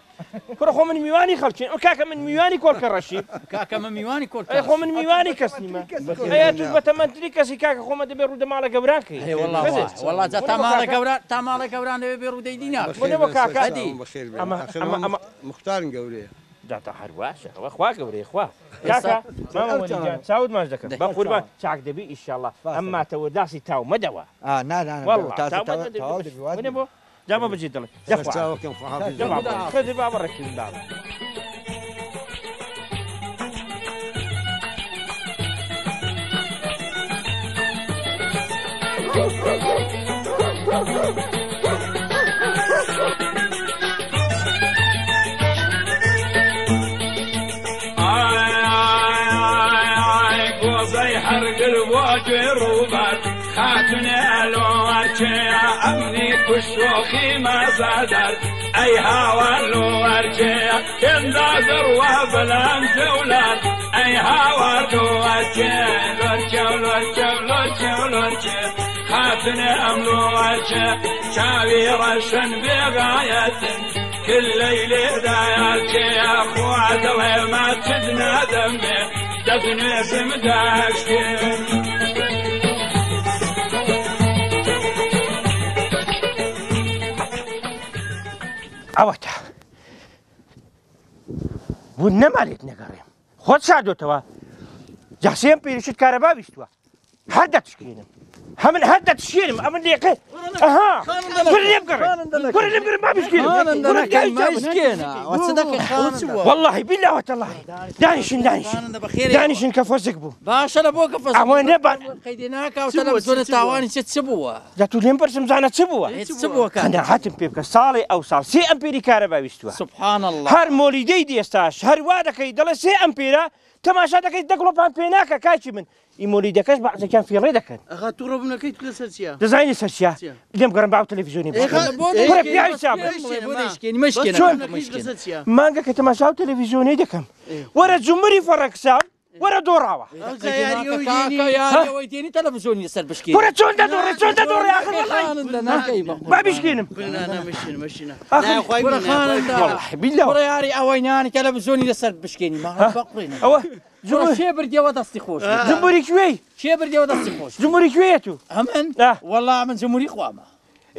کوڕە خۆ من میوانی خەڵکین ئەو کاکە من میوانی کۆڵکە ڕەشی کاکەمە میوانی کۆڵ خۆ من میوانی کەس نیمە ئەیە توش بەتەمەندری کەسی کاکە خۆمە دەبێ ڕوودە ماڵە گەوراکەی وەڵا جا تا ماڵە گەوران دەبێ بێ ڕوودەی دینا بۆ کاکە ئەمە مختارن گەورەیە داتا هەرواشە ئەوە خوا گەورەی خوا کاکە مامەوەلی چاوت ماچ دەکەم بە قوربان چاک دەبی ئیشاءالله ئەمماتەوە داسی تاو مەدەوە بۆ جامە بەجێ دڵێ خەدی بابڕێکین داڵ خاتني الورجة أمني كشوخي ما زادت أي هوا الورجة يندازر وبلان زولان أي هوا الورجة لورجة خاتني الورجة شاوي رشن بغاية كل ليلة داياتي أخو عدوي ما تدنا دمي دفني بمداشتي ئەوەتە بوون نەمالێت نەگەڕێم خۆت شادۆتەوە جاسێم پێریشت کارەبا بیستووە هەر دەتشکێنم هەمن هەر دەتشێنم ئەمن لێقێ ئەها لێم گەڕێم با واللهی بالله تەڵاهی دانیشن کە فۆزێک بوو باشە لە بۆ کە ئەوە نەبان قەیدی ناکاوتە لە زۆرە تاوانی چ بووە جا تو لێم پرسم زانە چ بووە قەناعەتم پێ بکە ساڵی ئەو ساڵ 3 ئەمپێری کارەبا بیستووە سوبحان الله هەر مۆلیدەی دێستاش هەروا دەکەی دەڵێ 3 ئەمپێرە تەماشا دەکەیت دەگڵۆپان پێ ناکە کاکی من ئیمۆلیدەکەش بەعزەکان فێڕێ دەکەن ئەخا توو ڕەبوونەکەیت لەسەر چییە دەزانانی سەر چییە لێم گەڕم باو تەلەڤیزیۆنی مانگە کە تەماشا و تەلەڤیزیۆنەی دەکەم وەرە جومری فەڕەکسام وەرە دۆڕاوە یاریەوەی دێنی تەلەڤیزیۆنی لەسەر بشکێنی وەرە چۆن دەدۆڕێ چۆن دەدۆڕێ آخر وەڵڵی با بیشکێنم وەڕە یاری ئەوەی نانی تەلەڤیزیۆنی لەسەر بشکێنی بەقڕێن ئەوە چێ بردیەوە دەستی خۆش جمهوری کوێی چێ بردیەوە دەستی خۆش جمهوری کوێیە تو هەمن وەڵا من جمهوری خوامە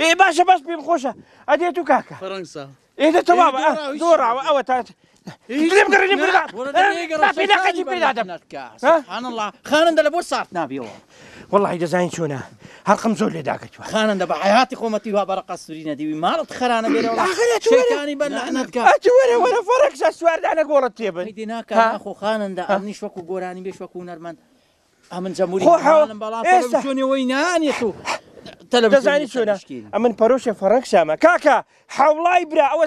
ئێ باشە باش پێم خۆشە ئەدێت و کاکە فەڕەنسا ئێدە تەواوە دۆڕاوە ئەوە تا لێم گەڕێنی پێداقەتی پێدا دەم سبحان الله خانەندە لە بۆ سارت نابیەوە وەڵی دەزانین چۆنە هەڵقم زۆر لێ داکەوە خانەندە بە حیاتی خۆمەتی وا بەرەقە سووری نەدیوی ماڵت خەرانە بێرەوە شەیتانی بەر لەعنەتکە وەرە فەرەکسە سواردانە گۆڕت تێبن هەیدی ناکە ناخۆ خانەندە ئەمنیش وەکو گۆرانی بێش وەکو هونەرمەند ئەمن جەمهوری حاڵم بەڵام تەلەڤیزیۆنەوەی نانێت و دەزانی چۆنە ئەمن پەرۆشە فەرەکسامە کاکە حەوڵای برا ئەوە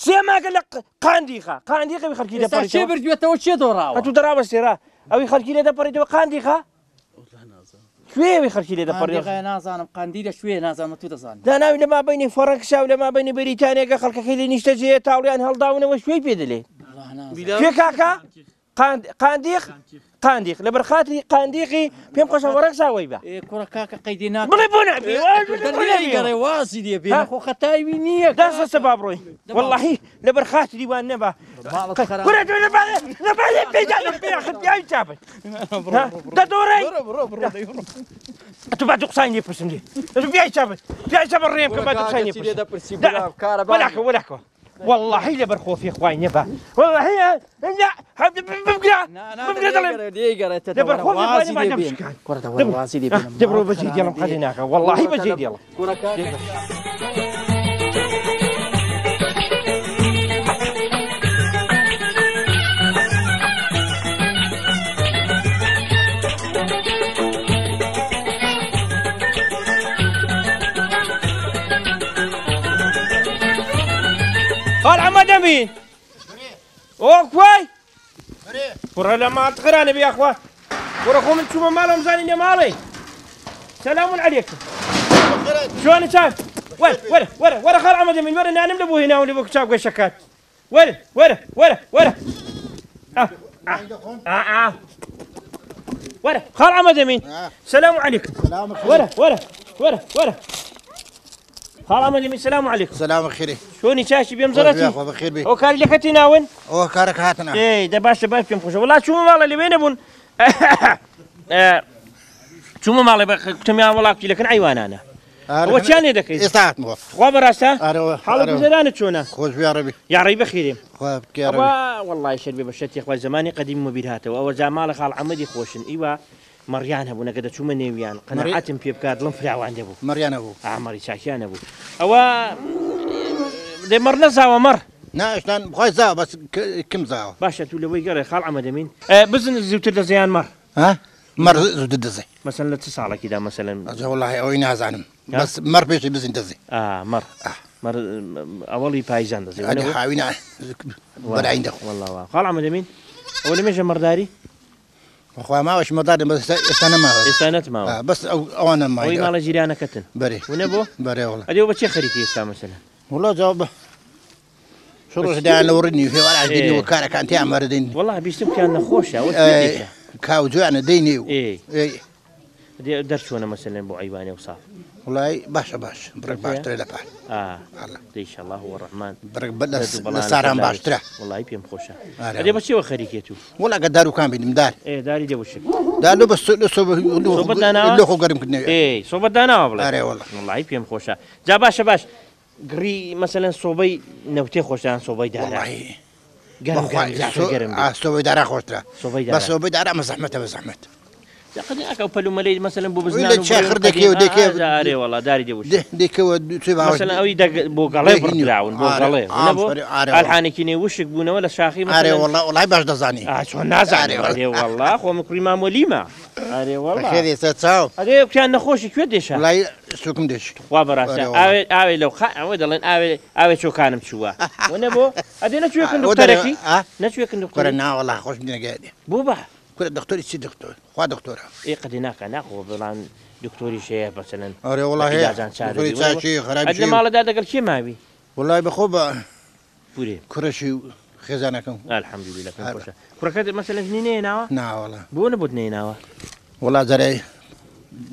سێ ماگە لە قاندیخە قاندیقی خەڵکی دەپەڕێتەوە چێ بردوێتەوە چێ دۆڕاوە تو دەڕاوە سێرا ئەوی خەڵکی لێ دەپەڕێتەوە قاندیخە کوێوی خەڵکی لێ دەپەڕێت نازانم قاندی لە شوێ نازانم تو دەزانم داناوی لە مابینی فەرەکسا و لە مابینی بەریتانیەکە خەڵکەکەی لێ نیشتە جێ تاوڵیان هەڵداونەوە شوێی پێ دەلێ کوێ کاکە قاندیق لە بەرخاتری قاندیقی پێم خۆشە وەرەکساوەی بە کوڕە کاکە قەیدی ناکە بڵێ بۆ نابێ گەڕێ وازی لێ بێ خۆ خەتاوی نییە دەسە با بڕۆی وەڵڵاهی لە بەرخاتری وان نەبا دەدۆڕی تو با دوقسانی لێ پرسم لێ بیای چاپت بیای چاپە ڕێم کە با دوقسانی وەلاکە وەلاکەوە والله لەبەر خۆفی خوای نەبا والله بمگرە لەبەر خۆفی دەبڕۆ بەجێ دێڵم قەدی ناکە والله بەجێ دێڵم قال عمد امين اوكوي ورا لما تقراني يا اخوان ورا خو من تشوفوا مالهم زانين يا مالي سلام عليكم شلون شايف ورا خال عمد امين ورا نانم لبو هنا ولبو شاف شكات ورا خال عمد امين سلام عليكم ورا خال عمد امين السلام عليكم سلام خيري شوني شاشي بيمزرتي بخير بي او كان لك تناون او كارك هاتنا ايه ده باش بيم خوش والله شو مال اللي بين ابن شو مال كنت يا والله لكن عيوان انا هو كان يدك استاعت مو خبر اسا حالك زلانه شونا خوش يا ربي يا ربي بخير خوش يا ربي والله شربي بشتي اخوان زماني قديم مبيرهاته او زمان خال عمدي خوشن ايوا مريان ابو نقدر شو من نيويان قناعاتهم في بكار لهم فرع عند ابو مريان ابو مري شاكيان ابو او دي مرنا زاوة مر ناش لان بخوي زاوة بس كم زاوة باشا تقول له قري خال عمد امين بزن زوت الدزيان مر ها مر زوت الدزي مثلا اتصال كذا مثلا والله اوين هازانم بس مر بيش بزن دزي مر اولي بايزان دزي هذه حاوينا بلا عندك والله خال عمد امين اول ميجا مرداري اخويا ما وش مدار بس استنت ما بس او انا ما وي مال جيرانه كتن بري ونبو بري والله ادي بتشي خريكي استا مثلا والله جواب شو روح دا نورني في ولا ديني وكارك انت عمر ديني والله بيشتم كان خوشه وش كاو جوعنا ديني اي درت وانا مثلا ابو عيباني وصاف والله باشا برك باش تري لباش الله ان شاء الله هو الرحمن برك بلس صارم باش ترى والله يبيم خوشه ادي بس شو خريكيتو ولا قدارو كان بين مدار داري دي وشك دارو بس اللي هو قريب كنا صوبت انا والله يبيم خوشه جا باش قري مثلا صوبي نوتي خوشان صوبي دارا قرم صوبي دارا خوش ترى بس صوبي دارا مزحمته قد اكو بلو ملي مثلا بو بزنان شاخر ديكي داري والله داري دي وش ديكي وتبع مثلا او يدق بو قلي برجعون بو قلي ونبو الحاني كيني وشك بونا ولا شاخي مثلا اري والله باش دزاني شو الناس اري والله خو مكرمه وليمه اري والله خير يساو ادي كان نخوش كيدش والله سوكم دش وبراسه اوي لو ودلن اوي شو كان مشوا ونبو ادي نشوي كن دكتورك نشوي كن دكتور نا والله خوش بدنا قاعد بوبا كل دكتور يصير دكتور خوا دكتوره قد هناك ناخذ بلان دكتوري شيخ مثلا اري والله دكتوري شيخ خراب شيء ما له قال شيء ما بي والله بخوبه بوري كرشي خێزانەکەم الحەمدولillah پێم خۆشە کوڕەکەت مەسەلەن نینەیە ناوە ناوەڵە بۆ نەبوت نیناوە وڵا جارێ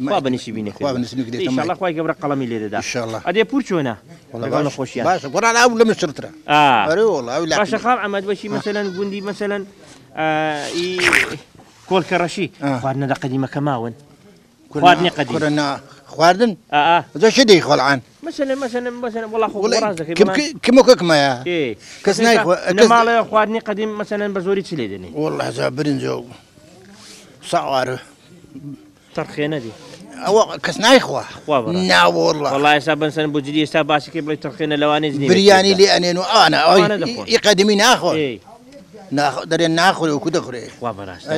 خوا بەنیشی بینێ ئینشاءالله خوای گەورە قەڵەمی لێ دەدا ئینشاءالله ئەدێ پور چۆنە لەگەڵ نەخۆشییان باشە گۆڕان ئەو لە مسترترە ئەرێ وڵا ئەو باشە خاڵ ئەمەد بەشی مەسەلەن گوندی مەسەلەن کۆلکەڕەشی خواردنە قەدیمەکە ماون خواردنی قەدیم خواردن زۆر شی دەی خۆڵعان مثلا والله خۆ ڕاز دەکەی کمەکەکمایە کەس نەماڵەیە خواردنی قەدیم مەسەلەن بە زۆری چ لێ دێنێ والله هەزا برنجە و ساوارە تەرخێ نەدی ئەوە کەس نایخوا ناوەڵڵ والله ئێستا بنسەن بۆ جدی ئێستا باسیکە بڵێ تەرخێنە لەوانەی زنی بریانی لێ ئەنێن و ئەوانە ئەوەی قەدیمی ناخۆ دەرێن ناخۆێ وەکو دەخورێ وا بەڕاستە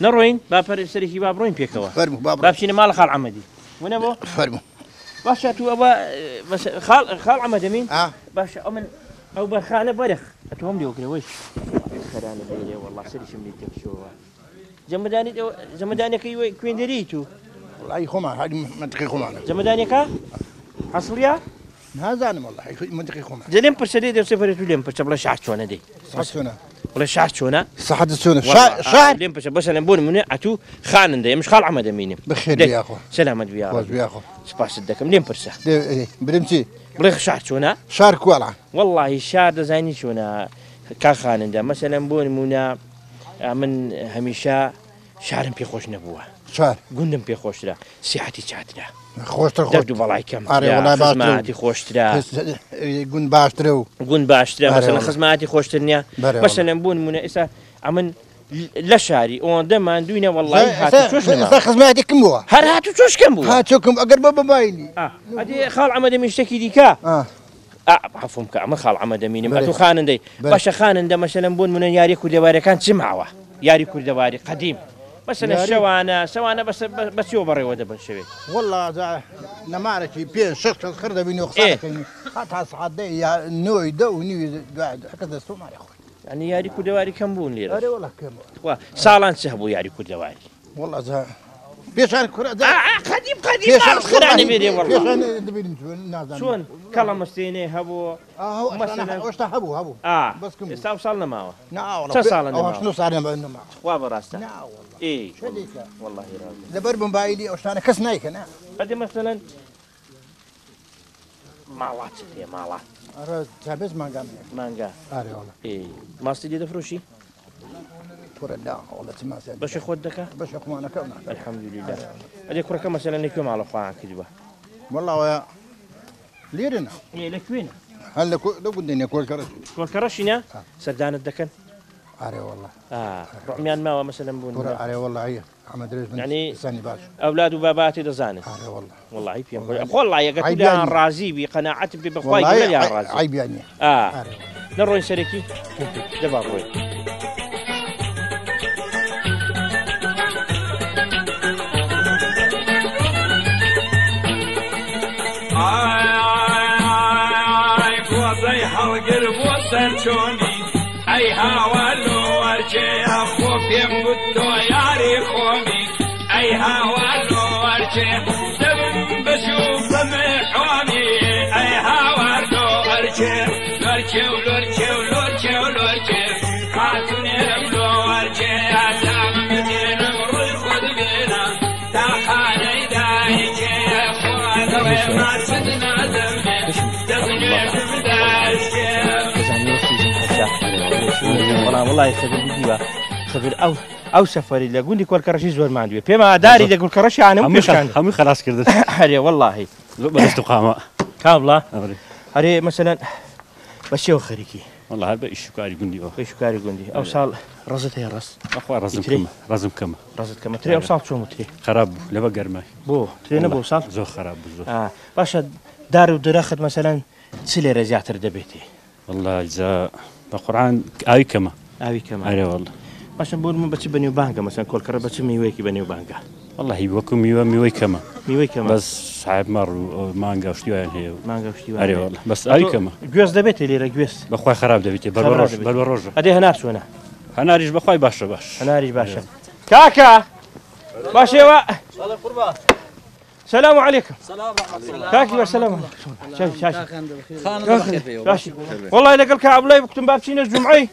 نەڕۆین با سەرێکی با بڕۆین پێکەوە با بچینە ماڵە خاڵ عەمەدی وەنە بۆ فەرموو باشە تو ئەوە خاڵ عەمەدەمین باشە ئەو من ئەو بەرخانە بەرەخ ئەتۆ هەم لێوەکرەوەی خەرانە بێرێ والله سەریشم لێ تێکشەوە جەمەدانەکەی کوێندەری تو والله خۆمان هادی منطقی خۆمانە جەمەدانێکە حەسڵیا نازانم والله منطقی خۆمان لێم پرسە دێ دەوسێ فەرێت و لێم پرسە بڵێ شار چۆنە دێ بڵێ شار چۆنە سەحەت چۆنە شار لێم پرسە بەسە لەم بۆ نمونە ئەتوو خانندە ئێمەش خاڵ عەمەدەمینم بەخێر بیاخۆ سەلامەت بیاخۆ سپاست دەکەم لێم پرسە برم چی بڵێ شار چۆنە شار کوواڵە والله شار دەزانی چۆنە کا خانندە مەسەلەن بۆ نمونە من هەمیشە شارم پێ خۆش نەبووە شار گوندم پێ خۆشترا سیحەتی چاترا خۆشتر دەرد و بەڵای کەم خزمەتی خۆشترا گوند باشترە و گوند باشترە مەسەلەن خزمەتی خۆشتر نییە مەسەلەن بۆ نمونە ئێستا ئەمن لە شاری ئەوەندە ماندووینە والله خزمەتێکم بووە هەر هاتو چۆشکەم بوو هاتووکم ئەگەر بە بەباینی ئەدێ خاڵ عەمەدەمین شتێکی دیکە عەفوم کە ئەمە خاڵ عەمەدەمینم ئەتوو خانندەی باشە خانندە مەسەلەن بۆ نمونە یاری کوردەوارەکان چ ماوە یاری کوردەواری قەدیم مثلا شەوانە بەچیەوە بەڕێوە دەبن شەوێت والله نەمارێکی پێ شش کەس خڕ دەبین و قسەکەین هەتا سەعات یا نۆی دە و نیوی دوای دەستۆ مارێ خۆی ینی یاری کوردەواری کەم بوون لێرە ئەرێ وەڵا کەم ساڵان چ هەبوو یاری کوردەواری والله پێشان قەدیم خرانی بێرێ والله پێشان دەبینم چۆن کەڵە مەستێنێ هەبوو ئەوشتا هەبوو بەسکم ئێستا ساڵ نەماوە ناوەڵ چە ساڵە ساڵ نەماوە وا بەڕاستە والله لەبەر بمبایلی ئەوشتانە کەس نایکەنا ئەدێ مەسەلەن ماڵات پێ ماڵات چابێت مانگا ماستی لێ دەفرۆشی بەشی خۆت دەکە بەشە خۆمانەکە الحەمدولillah ئەدێ کوڕەکە مەسەلەن لەکوێ ماڵە خۆیان کردووە والله لێرەنا لەکوێنە هەل لە گوندێنێ کۆلکەڕەشینە سەردانت دەکەن ئارێ والله ڕۆمیان ماوە مەسەلەن بوون ئارێ والله ئەمە درێژ ینی سانی باش ئەولاد و باباتی دەزانن ئارێ والله والله پێم خۆڵ یەکە تویان ڕازی بی قەناعەت بێ بەخوای گەوریان ڕازی عیبیانە نەڕۆین سەرێکی دەبا ڕۆین هەڵگر بۆ سەرچۆنی ئەی هاوالۆ وەرچێ خۆ پێم گوت تۆ یاری خۆمی ئەی هاوالۆ وەرچێ دەبم بەشوو بەمەحۆمی ئەی هاوالۆ وەرچێ لۆرچێ و لۆرچێ و لۆرچێ و لۆرچێ هاتونێم لۆ وەرچێ ئازام بدێنم ڕووی خۆت بێنە تا خانەی دایکێ خۆدەوێ ماچت نادەمێ دەبنێتم والله خبر ئەو سەفەری لە گوندی کۆلکەڕەشی زۆر ماندوێ پێم ئاداری لە گولکەڕەشیانە هەمووی خلاص کردن هەرێ والله بەست و قامە کابڵا هەرێ مەسەلەن بە چێوە خەریکی والله هەر بە ئیشکاری گوندیەوە ئیشکاری گوندی ئەو ساڵ ڕزت هەیە ڕست بەخوا ڕزم کەمە ڕزت کەمە ترێ ئەو ساڵ چۆن وترێ خراپ بوو لەبە گەرمای بۆ ترێ نەبوو ساڵ زۆر خراپ بوو زۆر باشە دار و درەخت مەسەلەن چ لێرە زیاتر دەبێتێ والله بە قورعان ئاوی کەمە ئاوی کەمە ئەرێ والله باشە بۆ من بەچ بەنێو بانگە مەسەن کۆلکەڕە بەچ میوەیەکی بەنێو بانگە والله وەکو میوەی کەمە میوەی کەمە بەس صاحب مەڕ و مانگا شتیوان هەیە مانگا شتیوان ئەرێ والله بەس ئاوی کەمە گوێز دەبێتێ لێرە گوێز بەخوای خراپ دەبێتێ بەر ڕۆژ ئەدێ هەنار چۆنە هەناریش بەخوای باشە باش هەناریش باشە کاکە باشێوە السلام عليكم. سلام ورحمة الله. كاكي والسلام عليكم. شاش باشا والله لقى الكعب لا بكتم بابشين الجمعي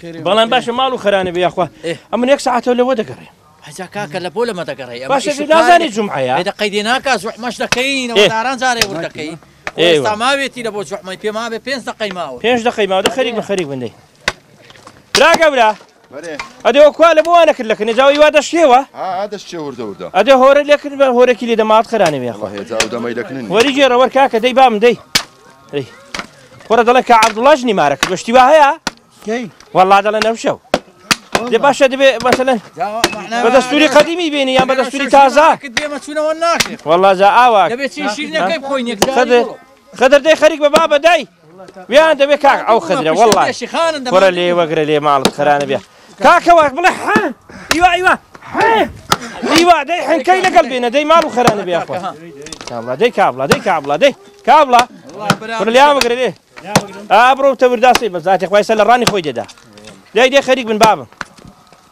بلان باشا مالو خراني بيا اخوان اما يك ساعه ولا ودا قري حجا كاكا لبولا ما تقري باشا في لازاني الجمعه يا اذا قيدناك زح مش دكين وداران زاري ودكين ايوه ما بيتي لبو زح ما في ما بي 5 دقيقه ما 5 دقيقه ما خريق من خريق من دي لا قبله هذا هو كوال ابو انا كلك نجاوي وهذا الشيوه هذا الشيء ورده هذا هو لكن هو كلي دمات خراني بيا والله يزاود ما يلكنني وريجي رور كاكا دي بام دي اي ورد لك عبد الله جني مارك واش تباها يا كي والله هذا لنا وشو دي باشا دي مثلا بدستوري قديمي بيني يا بدستوري تازه كدي ما تشونا والناشر والله زا اواك دبي تشيلنا كيف خوينك خضر دي خريق بابا داي ويان دبي كاك او خضره والله ورا لي وقرا لي مال خرانه بيا كاكا واك بلا ها ايوا ايوا دي حين كاين قلبينا دي مالو خرانه بيا اخوان كابلا دي كابلا ورا لي وقرا لي ابرو تبرداسي بزاتي خويا سل راني خوي ددا دي خريق من بابا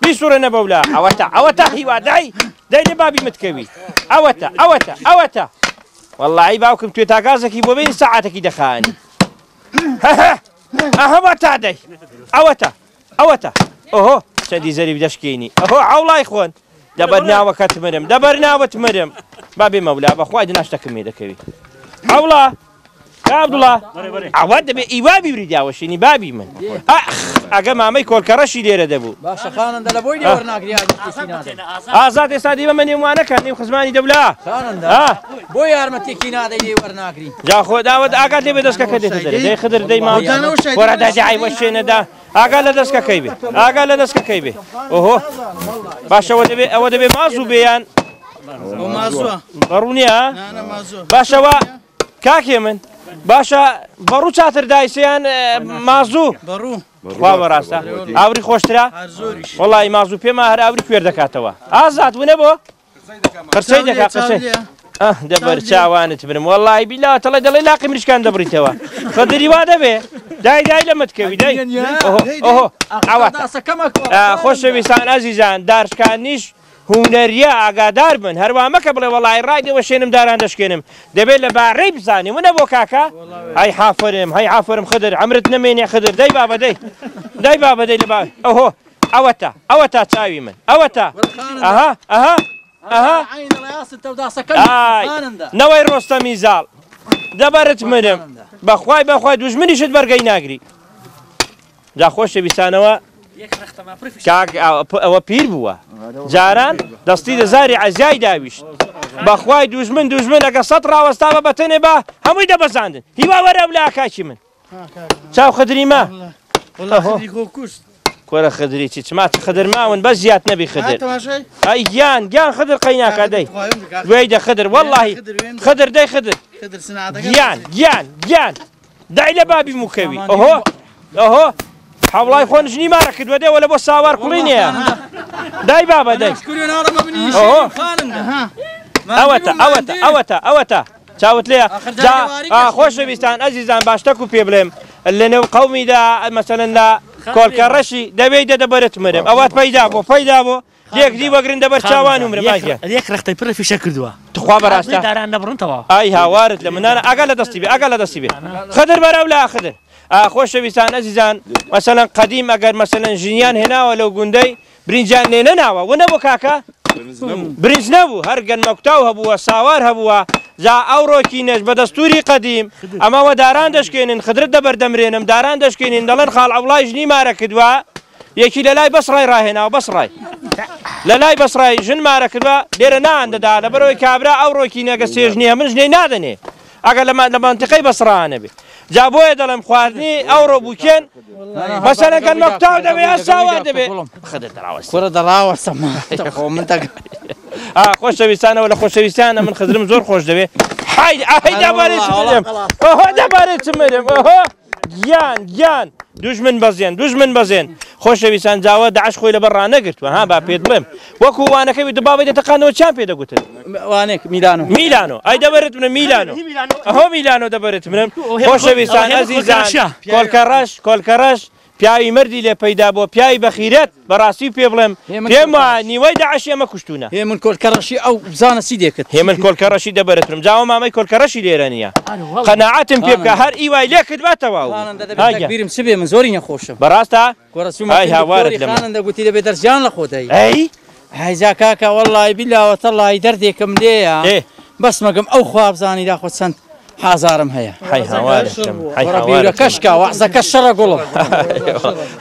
بصورة نبولا اوتا ايوا داي بابي متكوي اوتا والله عيباكم تو تاغازك يبو بين ساعتك دخاني ها تعدي اوتا اوهو سدي زري بدشكيني اوهو عولا اخوان دبرنا وتمرم بابي مولا بخوي دناشتك ميدا كوي عولا يا عبد الله عواد بي ايوابي بريدا وشيني بابي من اگه مامي كول كرشي ليره دبو باشا خانن دل بوي دي ورناك رياض ازاد سادي من وانا كان خزماني دولا خانن دل بوي ارمتي كينا دي ورناك ري جا خو داود اگه دي بدسك كدي تدري دي خضر دي ما ورا دا جاي وشينا دا اگه لدسك كيبي اوهو باشا ودبي مازو بيان ومازو برونيا انا مازو باشا وا كاكي من باشا برو چاتر دايسيان مازو برو خوا براستا اوری خوشترا والله مازو پێما هەر ئاوری کوێر دەکاتەوە ئازاد ونە بۆ قرسەی دەکات قرسەی دەبەر چاوانت برم والله بیلا تەڵێ دەڵێ لاقی مریشکان دەبڕیتەوە خەدری وا دەبێ دای لە متکەوی دای ئۆهۆ ئاوات خۆشەویستان ئەزیزان دارشکانیش هونەریە ئاگادار بن هەروە مەکە بڵێ وەڵی ڕای دەوەشێنم داران دەشکێنم دەبێت لە باڕێی بزانێ منە بۆ کاکە هەی حافرم خدر عمرت نەمێنێ خدر دای بابە دەی لە با ئەوهۆ ئەوە چاوی من ئەوە ئەها نەوەی ڕۆستەمی زاڵ دەبەرت منم بەخوای دوژمنیشت بەرگەی ناگری جا خۆشەویستانەوە ئەوە پیر بووە جاران دەستی دەزاری عەزیای داویشت بەخوای دوژمن ئەگە 100 ڕاوەستاوە بەتەنێ بە هەمووی دەبەزاندن هیوا وەرە بلا کاکی من چاو خدری ما کۆرە خدری چما خدر ماون بەس زیاد نەبی خدر ئەی گیان خدر قەیناکە دەی دوێی دە خدر وەڵڵاهی خدر دەی خدر گیان دای لە بابی موکەوی ئۆهۆ حوڵای خۆنژنی مارە کردوە دێوە لە بۆ ساوار کوڵینەیە دای بابە دەی ئەوەتە چاوت لێە خۆشەویستان ئەزیزان باشتەک و پێ بڵێم لە نێو قەومیدا مەسەلەن لە کۆڵکەڕەشی دەبێت دەبەرت مرم ئەوات پەیدا بۆ یەکدی وەگرن دەبەر چاوان و مرماکە یەک ڕختەی پڕ فیشە کردووە تخوا بەڕاستە داران دەبڕنتەوە ئای هاوارت لە منانە ئاگا لە دەستی بێ خدر بەرەو لا خدر خۆشەویستان ئەزیزان مەسەلەن قەدیم ئەگەر مەسەلەن ژینیان هێناوە لەو گوندەی برنجان لێ نەناوە وە نەبوو کاکە برنج نەبوو هەر گەنمەکتاو هەبووە ساوار هەبووە جا ئەوڕۆکی نەش بە دەستوری قەدیم ئەمەوە داران دەشکێنن خدرت دەبەردەمرێنم داران دەشکێنین دەڵێن خاڵ عەوڵای ژنی مارە کردووە یەکی لە لای بەسڕای ڕاهێناوە بەسڕای لە لای بەسڕای ژن مارە کردووە لێرە ناندەدا لەبەرەوەی کابرا ئەوڕۆکی نەگە سێژنیە من ژنەی نادەنێ ئەگەر لە مەنتیقەی بەسڕانە بێ جا بۆیە دەڵێم خواردنی ئەوڕۆ بووکێن مەسەلەن گەنمەکتاو دەبێ یا ساوار دەبێ کوڕە دەڕاوەستە من خۆشەویستانەوە لە خۆشەویستانە من خزرم زۆر خۆش دەبێ دەبارێت مرم گیان دوژمن بەزێن خۆشەویستان جاوە داعش خۆی لەبەر ڕانەگرتووە ها با پێت بڵێم وەکو وانەکەی دبابەی دەتەقانەوە چیان پێ دەگوتن وانێک میلانۆ ئەی دەبەرێت منە میلانۆ دەبەرێت منم خۆشەویستان ئەزیزان کۆلکەڕەش پیاوی مردی لێ پەیدا بۆ پیاوی بەخیرەت بەڕاستی پێ بڵێم پێم وایە نیوەی داعش ئێمە کوشتوونە هێمن کۆلکەڕەشی ئەو بزانە چی دێکت هێمن کۆلکەڕەشی دەبەرەتم جاوە مامەی کۆلکەڕەشی لێرە نییە قەناعەتم پێ بکە هەر ئیوای لێ کردباتەوە بیرم سبێ من زۆری نەخۆشم بەڕاستە ئای هاوارت لەمە دەگوتی دەبێت دەرجیان لە خۆتەی ئەی هایزا کاکە وەڵڵای بیلاوە تەڵای دەردێکم لێیە بەس مەگەم ئەو خوابزانی داخۆ چەند حازارم هەیە کەشکە وەعزەکە شەڕە گوڵم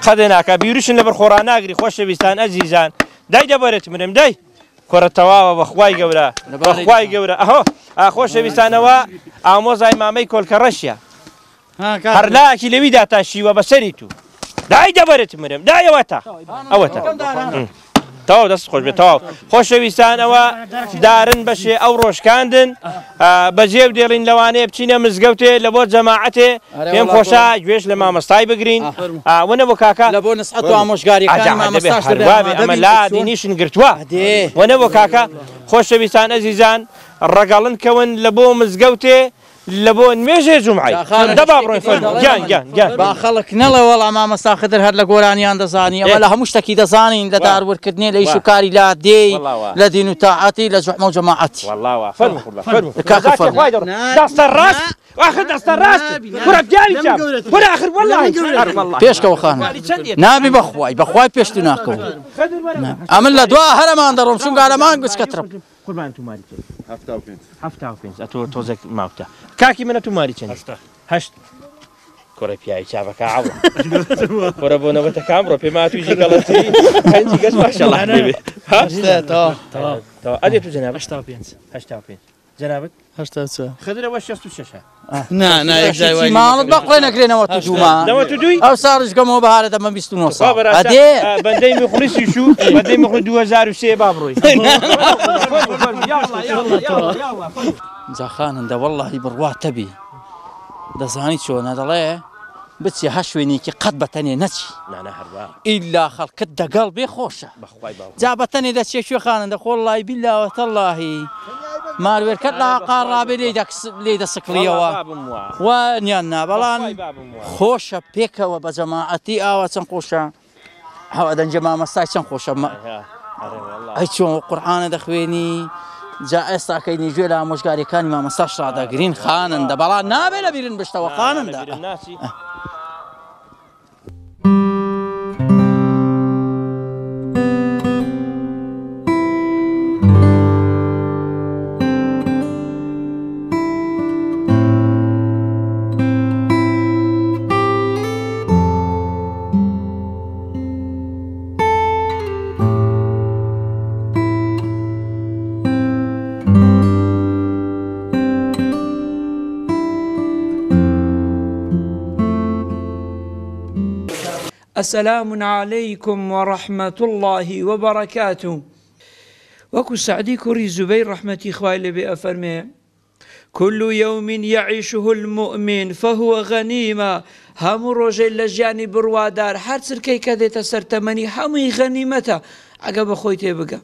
خەدێ ناکە بیرشن لەبەر خۆڕان ناگری خۆشەویستان ئەزیزان دای دەبارێت منم دای کۆرە تەواوە بەخوای گەورە بەخوای گەورە ئەهۆ خۆشەویستانەوە ئامۆزای مامەی کۆلکەڕەشیە هەرلاکی لەویدا تا شیوە بەسەری تو دای دەبارێت منم دایەوە تا ئەوەتە تەواو دەست خۆش بێت تەواو خۆشەویستانەوە دارن بەشێ ئەو ڕۆژکاندن بەجێ دێڵین لەوانەیە بچینە مزگەوتێ لە بۆ جەماعەتێ پێم خۆشە گوێش لە مامەستای بگرین وەنە بۆ کاکە لە بۆ نسعەت و ئامۆژگاریەکانی مامەستاش ئەمە لا دینیشن گرتووە وەنە بۆ کاکە خۆشەویستان ئەزیزان ڕەگەڵن کەون لە بۆ مزگەوتێ لە بۆ نوێژێ جومعی دەبا بڕۆین گیان با خەڵک نەڵێ وەڵام مامەستا خدر هەر لە گۆرانیان دەزانی ئەمە لە هەموو شتێکی دەزانین لە داروەرکردنی لە ئیش و کاری لا دێی لە دین و تاعاتی لە زوحمە و جەماعەتی دەستە ڕاست آخر دەستە ڕاست کورە پیاوی چاو کورە آخر وەڵڵاهی پێشکەوە خانم نابی بەخوای پێش تو ناکەوە ئەمن لە دوا هەرەمان دەڕۆم چونکە ئەرەمان گوچکەترم قوربان توماری چەند 75 ئەتۆ تۆزێک ماوتە کاکی منە توماری چەند 8 کۆڕی پیاوی چاوەکە عەوڵ کۆرە بۆ نەوەتەکان بڕۆ پێم هاتوویژی گەڵەتی پەنجی گەشت ماشەڵڵا دەبێت ئەدێ تو جەنابەت 85 جەنابەت 84 خدرەوە 66 ماڵت بەقڵێ نەکرێنەوە تو دوومان ئەو ساڕش گەمەوە بەهارە دەمە 29 ساڵ ئەدێ بەندەی میخوریسیش و بەندەی میخوری 2003 با بڕۆی جاخانن دە وەڵڵاهی بڕواتە بی دەزانی چۆنە دەڵێ بچی هە شوێنێکی قەت بەتەنێ نەچی ئیلا خەڵکت دەگەڵ بێ خۆشە جا بەتەنێ دەچێ کوێ خانن دە خۆڵڵای بیلاوە تەڵڵاهی ماروێرکەت لا قاڕابێ لێ دەسکڵیەوە وانیان نا بەڵام خۆشە پێکەوە بە جەماعەتی ئاوا چەند خۆشە هەوا دەنجە مامەستای چەند خۆشە ئەی چۆن قورئانە دەخوێنی جا ئێستا کەینی گوێ لە ئامۆژگاریەکانی مامەستاش ڕادەگرین خانندە بەڵام نابێت لە بیرن بشتەوە خانندە السلام عليكم ورحمة الله وبركاته. وكو سعدي كوري زبير رحمتي خوالي بأفرمي كل يوم يعيشه المؤمن فهو غنيمة. هم رجل لجاني بروادار هر سركي كده تسرتمني همي غنيمته عقب خويتي بقى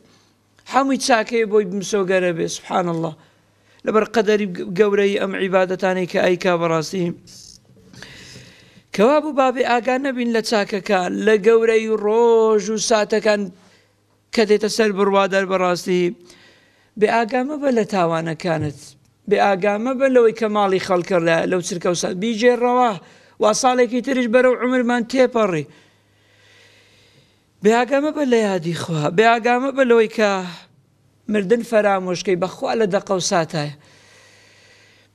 همي تساكي بوي بمسوقره بي سبحان الله لبر قدري قوري أم عبادتاني كأيكا براسيهم كوابو بابي ئاگان نەبین لە چاکەکان لە گەورەی ڕۆژ و ساتەکان کە دێتە سەر بڕوادار بەڕاستی بێ ئاگامە بە لە تاوانەکانت بێ ئاگامە بە لەوەی کە ماڵی خەڵکردە لەو چرکە و سات بیجێڕەوە وا ساڵێکی تریش بەرەو عومرمان تێپەڕی بێ ئاگامە بە لە یادی خوا بێ ئاگامە بە لەوەی کە مردن فەرامۆشکەی بەخوا لە دەقە و ساتایە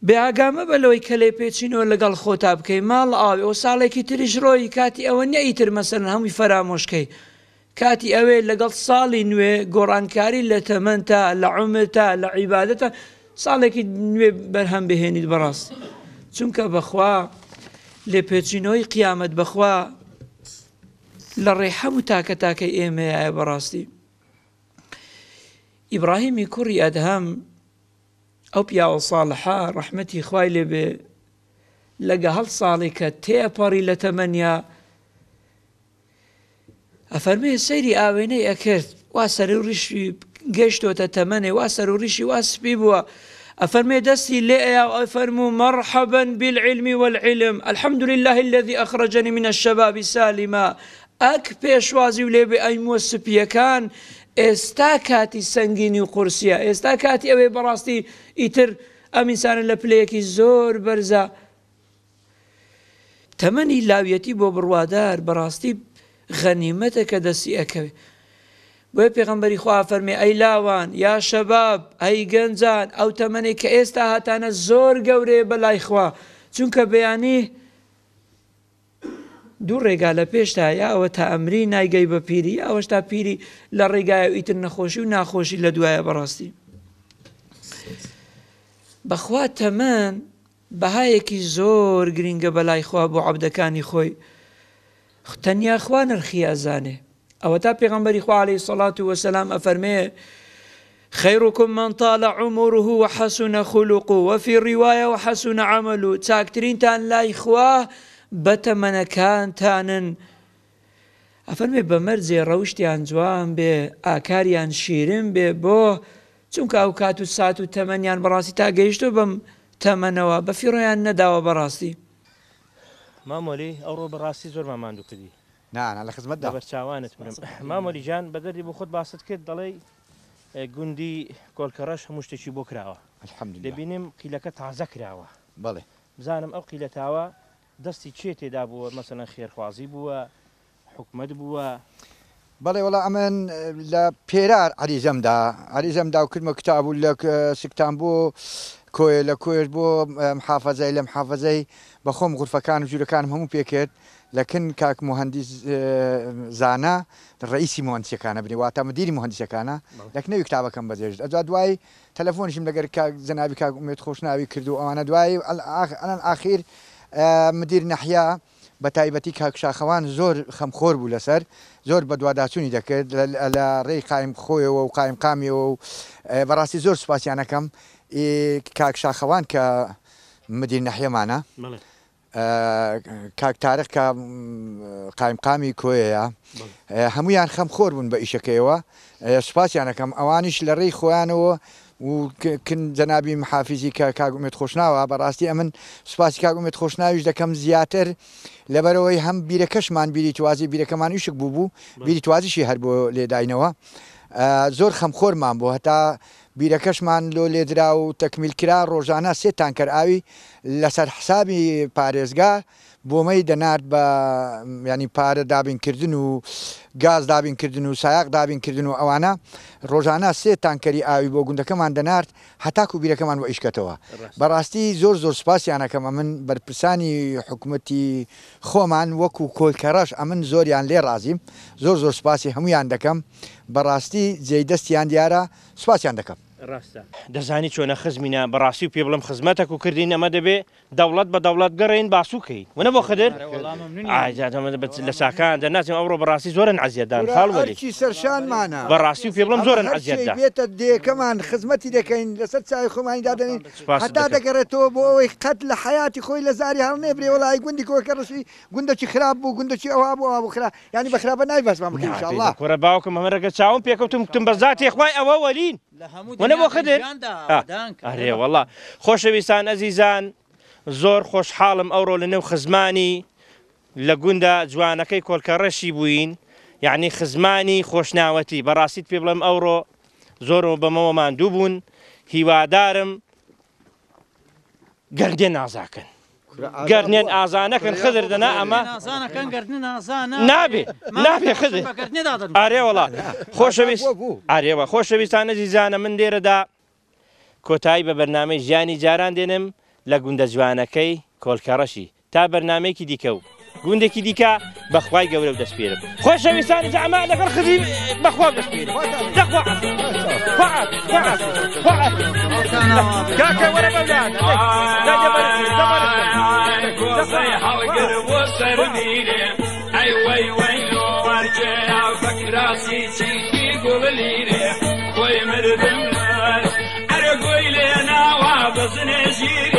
بێ ئاگامە بەلەوەی کە لێ پێچینەوە لەگەڵ خۆتا بکەی ماڵ ئاوێ و ساڵێکی تریش ڕۆی کاتی ئەوە نەئیتر مەسەرن هەمووی فەرامۆشکەی کاتی ئەوێ لەگەڵ ساڵی نوێ گۆڕانکاری لە تەمەنتە لە عومرتە لە عیبادەتە ساڵێکی نوێ بەرهەم بهێنیت بەڕاست چونکە بەخوا لێ پێچینەوەی قیامەت بەخوا لە ڕێ هەموو تاکە تاکەی ئێمەیە بەڕاستی ئیبراهیمی کوڕی ئەدهەم ئەو پیاوە ساڵحە ڕەحمەتی خوای لێ بێ لەگە هەڵ ساڵی کە تێپەڕی لە تەمەنیا ئەفەرمێ سەیری ئاوێنەی ئەکرد وا سەر و ڕیشی گەیشتۆتە تەمەنێ وا سەر و ڕیشی وا سپی بووە أفرمي دستي لئي أفرموا مرحبا بالعلم والعلم الحمد لله الذي أخرجني من الشباب سالما أك بيشوازي وليبي أي موسبيا كان استاكاتي سنگيني وقرسيا استاكاتي أوي براستي إتر أم إنسان لبليكي زور برزا تمني لاويتي بو بروادار براستي غنيمتك دستي أكوي بۆیە پێغەمبەری خوا فەرمێ ئەی لاوان یا شەباب ئەی گەنجان ئەو تەمەنێ کە ئێستا هاتانە زۆر گەورەیە بەلای خوا چونکە بەیانی دوو ڕێگا لە پێشتا یا ئەوە تا ئەمری نایگەی بە پیری ئەوەش تا پیری لە ڕێگایە ئیتر نەخۆشی و ناخۆشی لە دوایە بەڕاستی بەخوا تەمەن بەهایەکی زۆر گرینگە بەلای خوا بۆ عەبدەکانی خۆی تەنیا خوا نرخی ئەزانێ أو تا پیغمبری خوا عليه الصلاة والسلام أفرميه خيركم من طال عمره وحسن خلقه وفي رواية وحسن عمله تاكترين تان لا إخواه بتمنى كان تانن أفرمي بمرزي روشتيان جوان بي آكاريان شيرين بي بو چونك أوكاتو ساتو تمنيان براسي تا قيشتو بم تمنوا بفيرويان نداوا براسي مامولي أورو براسي زور ما ماندو كدي نعم على خدمت ده برچاوانت مامۆلی جان بەدەردی بۆ خۆت باست کرد دەڵێ گوندی کۆلکەڕەش هەموو شتێکی بۆ کراوە الحەمدولله دەبینیم قیلەکە تازە کراوە بەڵێ بزانم ئەو قیلەتاوە دەستی چێ تێدا بووە مەسەڵەن خێرخوازی بووە حکومەت بووە بەڵێ وەڵا ئەمن لە پێرار عەریزەمدا و کردمە کتاب و لە سکتان بۆ کۆیە لە کۆیش بۆ محافەزەی لە محافەزەی بەخۆم غورفەکان و ژوورەکانم هەموو پێکرد لكن كاك مهندس زانا رئيسي مهندسيكانا بني واتا مديري مهندسيكانا لكن نوي كتابه كم بزيج اجا دواي تلفون شم لقر كاك زنابي كاك اميت خوشناوي كردو انا دواي انا الاخير مدير ناحيه بتايبتي كاك شاخوان زور خمخور بو لسر زور بدواداتوني دكر على ري قائم خويا وقائم قامي وبراسي زور سباسي انا كم كاك شاخوان كمدير ناحيه معنا كاك تاريخ قائم قامي كويا هميان خمخور بون بإيشكيوا سباسي أنا كم أوانيش لري خوانو وكن جنابي محافظي كاقومت خوشناوا براستي أمن سباسي كاقومت خوشناويش دا كم زياتر لبروي هم بيركش مان بيري توازي بيركمان يشك بوبو بيري توازي شي هربو لداينوا زور خمخور مان بو هتا بیرەکەشمان لۆ لێدرا و تەکمیل کرا ڕۆژانە 3 تانکەر ئاوی لەسەر حسابی پارێزگا بۆمەی دەنارد بە ینی پارە دابینکردن و گاز دابینکردن و سایاق دابینکردن و ئەوانە ڕۆژانە 3 تانکەری ئاوی بۆ گوندەکەمان دەنارد هەتاکو بیرەکەمان بۆ ئیشکەتەوە بەڕاستی زۆر سپاسیانەکەم ئەمن بەرپرسانی حکوومەتی خۆمان وەکو کۆلکەڕەش ئەمن زۆریان لێ ڕازیم زۆر سپاسی هەمویان دەکەم بەڕاستی جێی دەستیان دیارە سپاسیان دەکەم ڕاستە دەزانی چۆنە خزمینە بەڕاستی و پێ بڵم خزمەتەک و کردین ئەمە دەبێ دەوڵەت بە دەوڵەت گەڕێن باسووکەین وەنە بۆ خدر لە ساکان دەناسیم ئەوڕۆ بەڕاستی زۆرن عەزیەتدان خاڵوەری سەرشانمانە بەڕاستی و پێ بڵم زۆرن عەزیەتدا بێتە دێکەمان خزمەتی دەکەین لەسەر چای خۆمانی دادەنین هەتا دەگەڕێتەوە بۆ ئەوەی قەت لە حیاتی خۆی لە زاری هەڵ نێبرێ وەڵای گوندی کۆکەڕەشی گوندەکی خراپ بوو گوندەکی ئەوە بوو ئەوە خراپ ینی بە خراپە نایبەسمان بکەین ئینشاءالله کۆرە باوکم هەمەرەگە چاوم پێکەوتم بە زاتی خوای ئەوە وەلین وەنە بۆ خدر ئەرێ وەڵا خۆشەویستان ئەزیزان زۆر خۆشحاڵم ئەوڕۆ لە نێو خزمانی لە گوندە جوانەکەی کۆلکەڕەشی بووین یعنی خزمانی خۆشناوەتی بەڕاستیت پێ بڵێم ئەوڕۆ زۆرەوە بەمەوە ماندوو بوون هیوادارم گەردێن نازاکەن گەرنێن ئازانەکەن خدر دەنا ئەمە نابێ خدر ئارێ وەڵا ئارێوە خۆشەویستانە ئەزیزانە من لێرەدا کۆتایی بە بەرنامەی ژیانی جاران دێنم لە گوندە جوانەکەی کۆلکەڕەشی تا بەرنامەیەکی دیکە و گوندێکی دیکە بەخوای گەورە و دەستپێرم خۆشەویستانی جەعمان لەگەڵ خزی بەخوا دەستپێرم دەخوا کاکە وەرە بەولاد هەڵگر بۆ سەرمیرێ ئەی وەی وەرجێ فەکراسی چیکی گوڵ لیرێ خۆی مردم ئەرە گۆی لێ ناوە بەزنێ ژیرێ